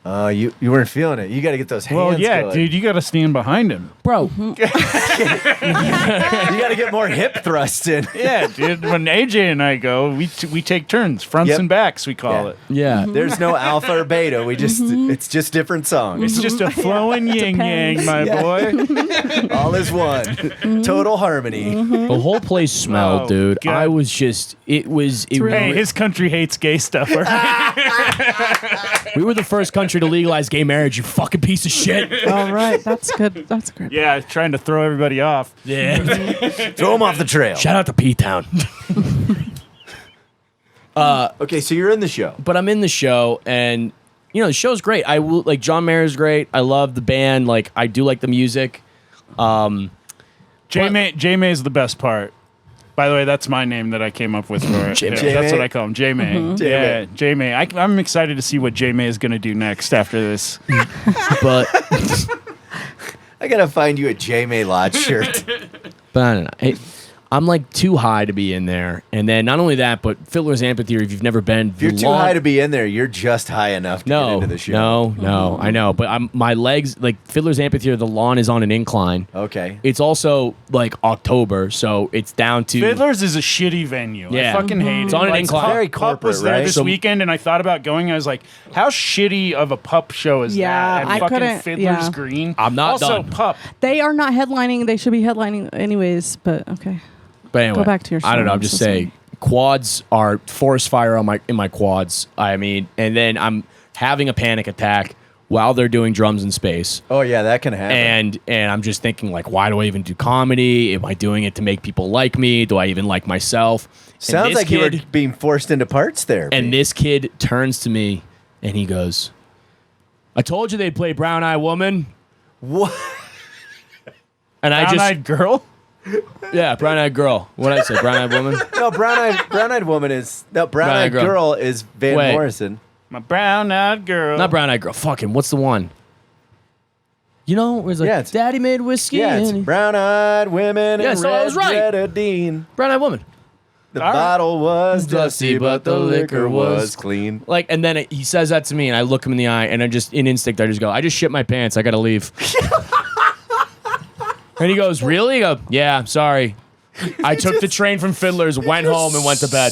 You weren't feeling it. You got to get those hands Well, yeah, going. dude, you got to stand behind him. Bro, You got to get more hip thrust in. Yeah, dude. When AJ and I go, we take turns, fronts Yep. and backs, we call Yeah. it. yeah. There's no alpha or beta. We just it's just different songs. It's just a flowing yin yang, my boy. All is one. Total harmony. The whole place smelled, Oh, dude. God. I was just, it Hey, his country hates gay stuff. all right? we were the first country to legalize gay marriage, you fucking piece of shit. All right, that's good. That's great. Yeah, trying to throw everybody off. Yeah. Throw them off the trail. Shout out to P-Town. Okay, so you're in the show. But I'm in the show, and, you know, the show's great. I will, like, John Mayer's great. I love the band. Like, I do like the music. J-May is the best part. By the way, that's my name that I came up with for it. J-May. Yeah, that's what I call him, J-May. J-May. Yeah, J-May. I'm excited to see what J-May is going to do next after this. But I got to find you a J-May Lodge shirt. I don't know. I'm like too high to be in there. And then not only that, but Fiddler's Amphitheater, if you've never been. If you're too high to be in there, you're just high enough to get into the show. No, I know. But my legs, like Fiddler's Amphitheater, the lawn is on an incline. Okay. It's also like October, so it's down to. Fiddler's is a shitty venue. Yeah. I fucking hate it. It's on an incline. Very Pup was corporate, there right? this So- weekend, and I thought about going. I was like, how shitty of a Pup show is Yeah, that? And I fucking couldn't- Fiddler's yeah. Green. I'm not also, done. Pup. They are not headlining. They should be headlining anyways. But okay. But anyway, Go back to your I don't know. show. I'm just So sorry. saying, quads are forest fire in my quads. I mean, and then I'm having a panic attack while they're doing drums in space. Oh yeah, that can happen. And I'm just thinking, like, why do I even do comedy? Am I doing it to make people like me? Do I even like myself? And Sounds this like you were kid- being forced into parts there. And this kid turns to me and he goes, "I told you they'd play Brown Eyed Woman." What? And I just, Brown-eyed girl. yeah, Brown Eyed Girl. What did I say? Brown Eyed Woman? No, brown-eyed woman is brown-eyed Girl. girl is Van Wait. Morrison. My brown-eyed girl. Not Brown Eyed Girl. Fucking, what's the one? You know, where it's like, Yeah, it's- Daddy made whiskey. Yeah, it's and brown-eyed women Yeah, and so I was right. Dean. Brown Eyed Woman. The All right. bottle was Dusty, dusty, but the liquor was clean. clean. Like, and then he says that to me, and I look him in the eye, and I just, in instinct, I just go, "I just shit my pants. I gotta leave." And he goes, "Really?" I go, "Yeah, I'm sorry. I took the train from Fiddler's, went home, and went to bed."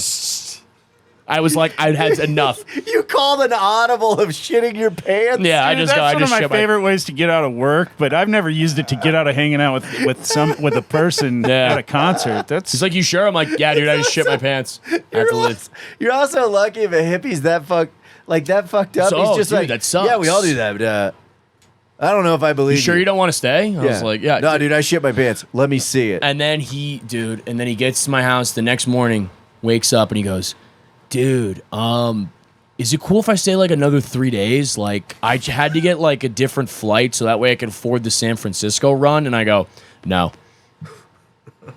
I was like, I had enough. You called an audible of shitting your pants? Yeah, I Dude, just go. that's I one just of my shit my. favorite ways to get out of work, but I've never used it to get out of hanging out with a person Yeah. at a concert. That's He's like, "You sure?" I'm like, "Yeah, dude. I just shit my pants." I have to leave. You're also lucky if a hippie's that fucked up. So, He's just dude, like, that sucks. yeah, we all do that. But, I don't know if I believe You sure you don't want to stay? I was like, "Yeah." No, dude, I shit my pants. Let me see it. And then he gets to my house the next morning, wakes up, and he goes, "Dude, is it cool if I stay like another 3 days? Like, I had to get like a different flight so that way I could afford the San Francisco run." And I go, "No."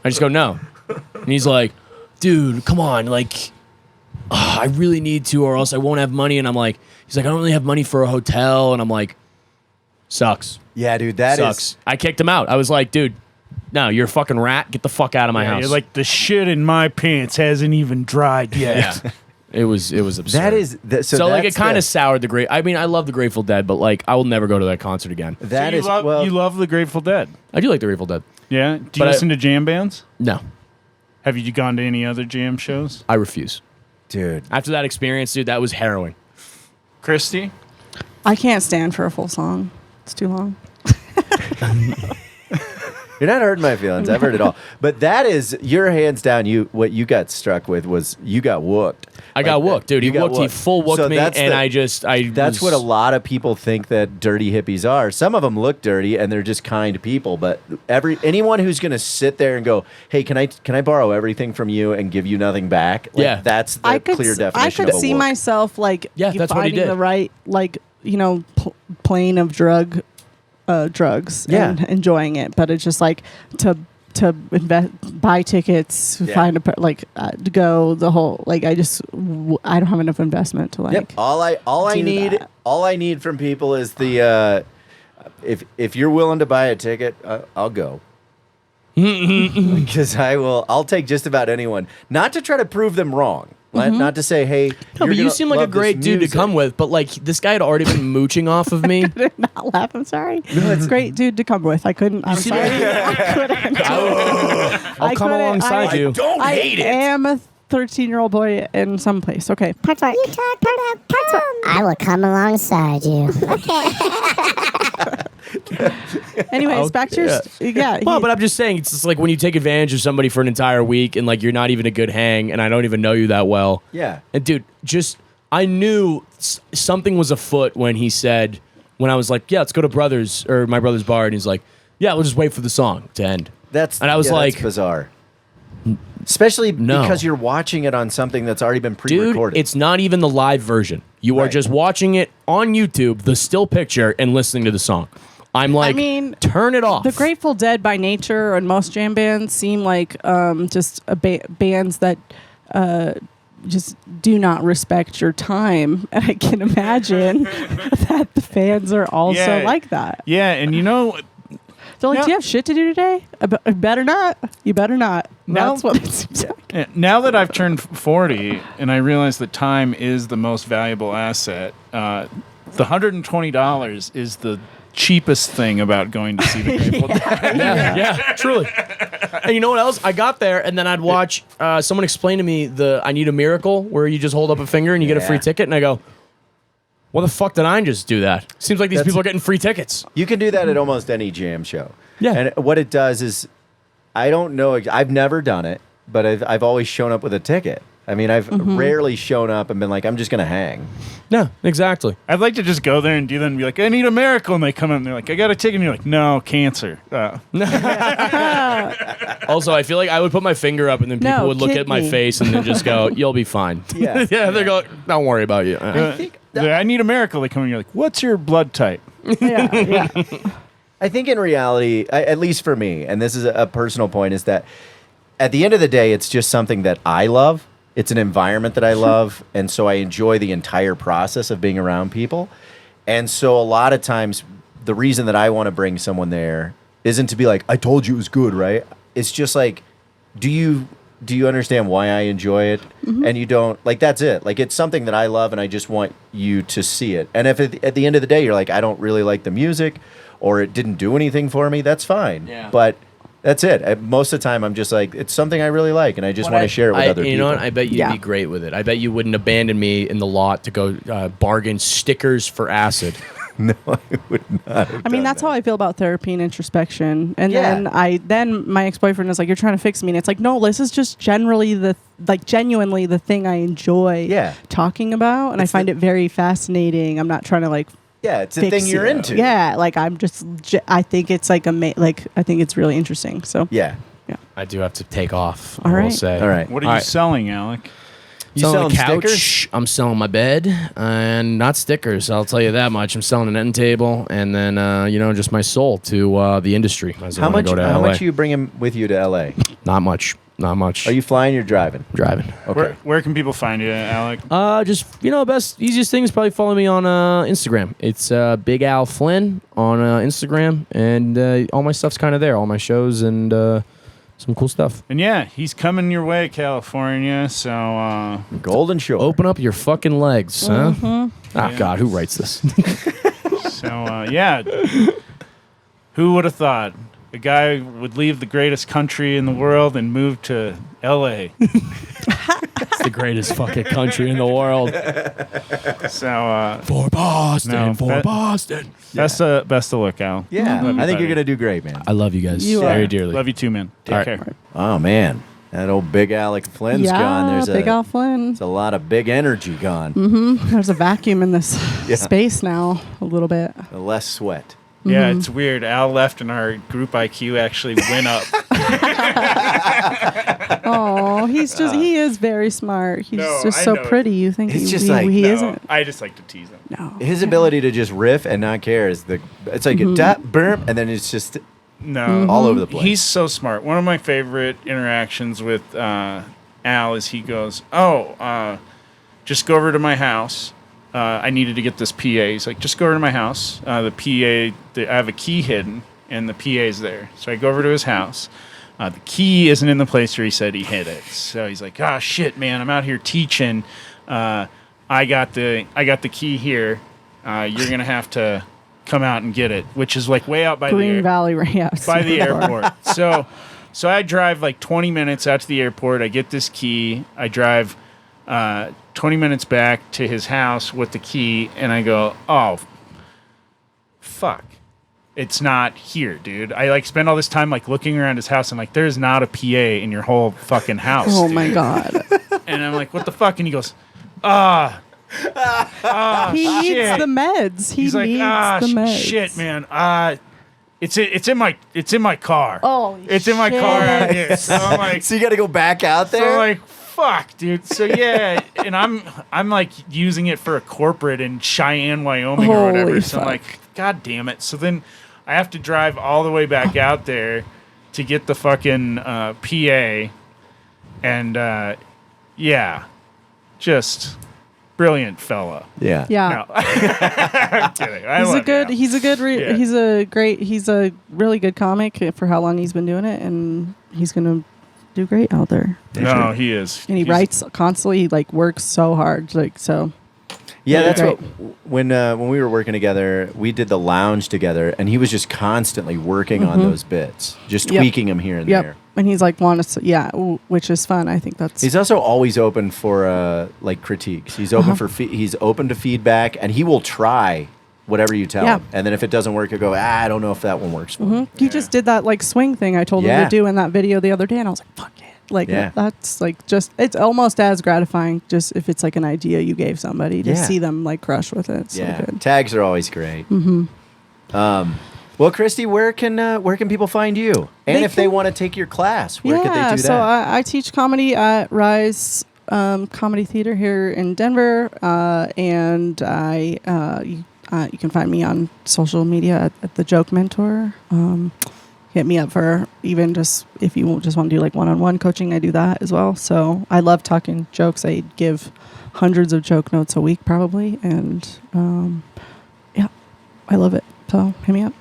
I just go, "No." And he's like, "Dude, come on, like, I really need to, or else I won't have money." And I'm like, he's like, "I don't really have money for a hotel." And I'm like, "Sucks. Yeah, dude, that is. Sucks." I kicked him out. I was like, "Dude, no, you're a fucking rat. Get the fuck out of my house." you're like, the shit in my pants hasn't even dried yet. Yeah. It was absurd. That is. So like it that's kind the- of soured the great. I mean, I love the Grateful Dead, but like I will never go to that concert again. That So is. you love the Grateful Dead. I do like the Grateful Dead. Yeah. Do you But I- listen to jam bands? No, Have you gone to any other jam shows? I refuse. dude. After that experience, dude, that was harrowing. Christy? I can't stand for a full song. It's too long. You're not hurting my feelings. I've heard it all. But that is your hands down. What you got struck with was you got whooped. I got whooped, dude. He got whooped. He full whooped me, and that's what a lot of people think that dirty hippies are. Some of them look dirty, and they're just kind people. But anyone who's going to sit there and go, "Hey, can I borrow everything from you and give you nothing back?" Like, Yeah. that's the clear definition. I could of a see whoop. myself like Yeah, that's what he finding did. the right plane of drugs Yeah. and enjoying it, but it's just like to buy tickets, Yeah. find to go the whole I don't have enough investment to Yep. All I need from people is the if you're willing to buy a ticket, I'll go. Because I'll take just about anyone. Not to try to prove them wrong. Not to say, hey, No, but you seem like a great dude to come with. But like this guy had already been mooching off of me. Not laugh. I'm sorry. It's great dude to come with. I couldn't. I'm sorry. I couldn't. I'll come alongside you. Don't hate it. I am a 13-year-old boy in some place. Okay. Parts one. You talk parts one. I will come alongside you. Anyways, back to your Well, but I'm just saying, it's just like when you take advantage of somebody for an entire week and like you're not even a good hang, and I don't even know you that well. Yeah. And dude, I knew something was afoot when he said, when I was like, yeah, let's go to my brother's bar, and he's like, yeah, we'll just wait for the song to end. And I was like, that's bizarre. Especially No. because you're watching it on something that's already been dude, pre-recorded. it's not even the live version. You are Right. just watching it on YouTube, the still picture, and listening to the song. I'm like, turn it off. The Grateful Dead by nature and most jam bands seem like just bands that just do not respect your time. And I can imagine that the fans are also like that. Yeah, and They're like, No. do you have shit to do today? I better not. You better not. No. That's what it seems like. now that I've turned 40 and I realize that time is the most valuable asset, the $120 is the cheapest thing about going to see the Grateful Dead. yeah, truly. And you know what else? I got there, and then I'd watch someone explain to me the I Need a Miracle, where you just hold up a finger and you get a free ticket, and I go, well, the fuck did I just do that? Seems like these people are getting free tickets. You can do that at almost any jam show. Yeah. And what it does is, I don't know, I've never done it, but I've always shown up with a ticket. I mean, I've rarely shown up and been like, I'm just going to hang. Yeah, exactly. I'd like to just go there and do that and be like, I need a miracle. And they come in and they're like, I got a ticket. And you're like, no, cancer. Also, I feel like I would put my finger up, and then people No, would look at my kidney. face and then just go, you'll be fine. Yeah. Yeah, they go, don't worry about you. I need a miracle. They come in and you're like, what's your blood type? Yeah. I think in reality, at least for me, and this is a personal point, is that at the end of the day, it's just something that I love. It's an environment that I love, and so I enjoy the entire process of being around people. And so a lot of times, the reason that I want to bring someone there isn't to be like, I told you it was good, right? It's just like, do you understand why I enjoy it? And you don't, like, that's it. Like, it's something that I love, and I just want you to see it. And if at the end of the day, you're like, I don't really like the music, or it didn't do anything for me, that's fine. Yeah. But that's it. Most of the time, I'm just like, it's something I really like, and I just want to share it with other people. You know what? I bet you'd be great with it. I bet you wouldn't abandon me in the lot to go bargain stickers for acid. No, I would not. I mean, that's how I feel about therapy and introspection. And then my ex-boyfriend is like, you're trying to fix me. And it's like, no, this is just genuinely the thing I enjoy talking about. And I find it very fascinating. I'm not trying to it's the thing you're into. Yeah, I think it's I think it's really interesting. So Yeah. I do have to take off. All I will right. say. All right. What are you selling, Alec? You Selling selling a couch. stickers? I'm selling my bed, and not stickers. I'll tell you that much. I'm selling an end table, and then just my soul to the industry. As I How wanna much? Go to How LA. much are you bringing with you to LA? Not much. Not much. Are you flying? You're driving. driving? Okay. Where can people find you, Alec? Easiest thing is probably follow me on Instagram. It's Big Al Flynn on Instagram, and all my stuff's kind of there. All my shows and some cool stuff. And yeah, he's coming your way, California. So Golden Shore. Open up your fucking legs, huh? Oh God, who writes this? yeah. Who would have thought a guy would leave the greatest country in the world and move to L.A.? It's the greatest fucking country in the world. So, For Boston, No, for Boston. best of luck, Al. Yeah, Love you, I think buddy. you're gonna do great, man. I love you guys You very are. dearly. Love you too, man. Take All right. care. Oh man, that old big Alec Flynn's Yeah, gone. big Al Flynn. There's a lot of big energy gone. There's a vacuum in this space now, a little bit. Less sweat. Yeah, it's weird. Al left and our group IQ actually went up. Oh, he is very smart. He's No, just I so know. pretty. You think It's he, just he, like, he No, isn't? I just like to tease him. No. His ability to just riff and not care is it's like a tap, burp, and then it's just No. all over the place. He's so smart. One of my favorite interactions with Al is he goes, just go over to my house. I needed to get this PA. He's like, just go over to my house. The PA, I have a key hidden, and the PA's there. So I go over to his house. The key isn't in the place where he said he hid it. So he's like, shit, man, I'm out here teaching. I got the key here. You're gonna have to come out and get it, which is like way out by Green the Valley, yeah. by the airport. So I drive like 20 minutes out to the airport. I get this key. I drive 20 minutes back to his house with the key, and I go, oh, fuck. It's not here, dude. I like spend all this time like looking around his house and like there's not a PA in your whole fucking house. Oh dude. my God. And I'm like, what the fuck? And he goes, He needs shit. the meds. He He's like, needs the meds. shit, man. It's in my car. Oh, it's in my car out here. So I'm like, so you got to go back out so there. I'm like, fuck, dude. So yeah, and I'm like using it for a corporate in Cheyenne, Wyoming or whatever. Holy So I'm fuck. like, God damn it. So then I have to drive all the way back out there to get the fucking PA, and yeah, just brilliant fella. yeah. Yeah. No, I'm kidding. I love Al. Yeah. He's a really good comic for how long he's been doing it, and he's gonna do great out there. No, he is. And he He's- writes constantly. He like works so hard. Like so. Yeah, that's Great. what when we were working together, we did the lounge together, and he was just constantly working on those bits, just Yep. tweaking them here and Yep. there. And he's like want to which is fun. I think that's He's also always open for like critiques. He's open for he's open to feedback, and he will try whatever you tell Yeah. him. And then if it doesn't work, he'll go, I don't know if that one works for me. He just did that like swing thing I told him Yeah. to do in that video the other day, and I was like, fuck it. Like Yeah. that's like just it's almost as gratifying just if it's like an idea you gave somebody to Yeah. see them like crush with it. It's so Yeah, good. tags are always great. Well, Christy, where can people find you? And They if they can- want to take your class, where could they do that? So I teach comedy at Rise Comedy Theater here in Denver, and you can find me on social media at the Joke Mentor. Hit me up for even just if you just want to do like one-on-one coaching. I do that as well. So I love talking jokes. I give hundreds of joke notes a week probably, and yeah, I love it. So hit me up.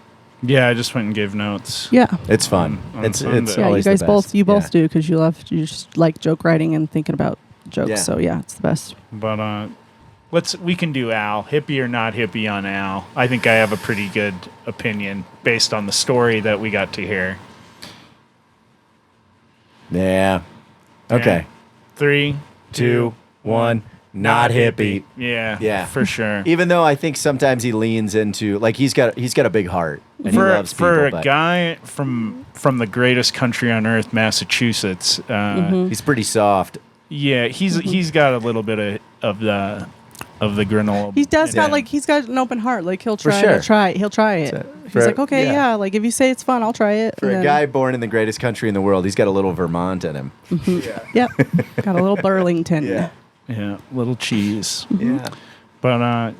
Yeah, I just went and gave notes. Yeah. It's fun. On It's Sunday. it's Yeah, you always guys the both best. do Yeah. because you just like joke writing and thinking about jokes. Yeah. So yeah, it's the best. But we can do Al, hippie or not hippie on Al. I think I have a pretty good opinion based on the story that we got to hear. Yeah. Okay. Yeah. 3, 2, 1. Not hippie. Yeah. Yeah. For sure. Even though I think sometimes he leans into like he's got a big heart and he loves people. For a but guy from the greatest country on earth, Massachusetts, he's pretty soft. yeah, he's got a little bit of the granola. He does Yeah. got like he's got an open heart. Like he'll For try. sure. He'll try it. He's for- like, okay, yeah. yeah. Like if you say it's fun, I'll try it. For And a then- guy born in the greatest country in the world, he's got a little Vermont in him. Yep. Got a little Burlington. Yeah, little cheese. Yeah. But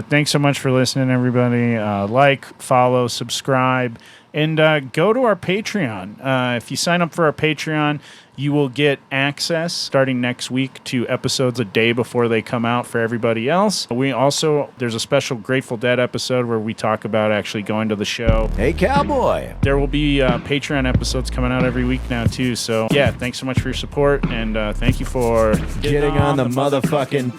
thanks so much for listening, everybody. Like, follow, subscribe, and go to our Patreon. If you sign up for our Patreon, you will get access starting next week to episodes a day before they come out for everybody else. There's a special Grateful Dead episode where we talk about actually going to the show. Hey, cowboy. There will be Patreon episodes coming out every week now, too. So, yeah, thanks so much for your support, and thank you for Getting on the motherfucking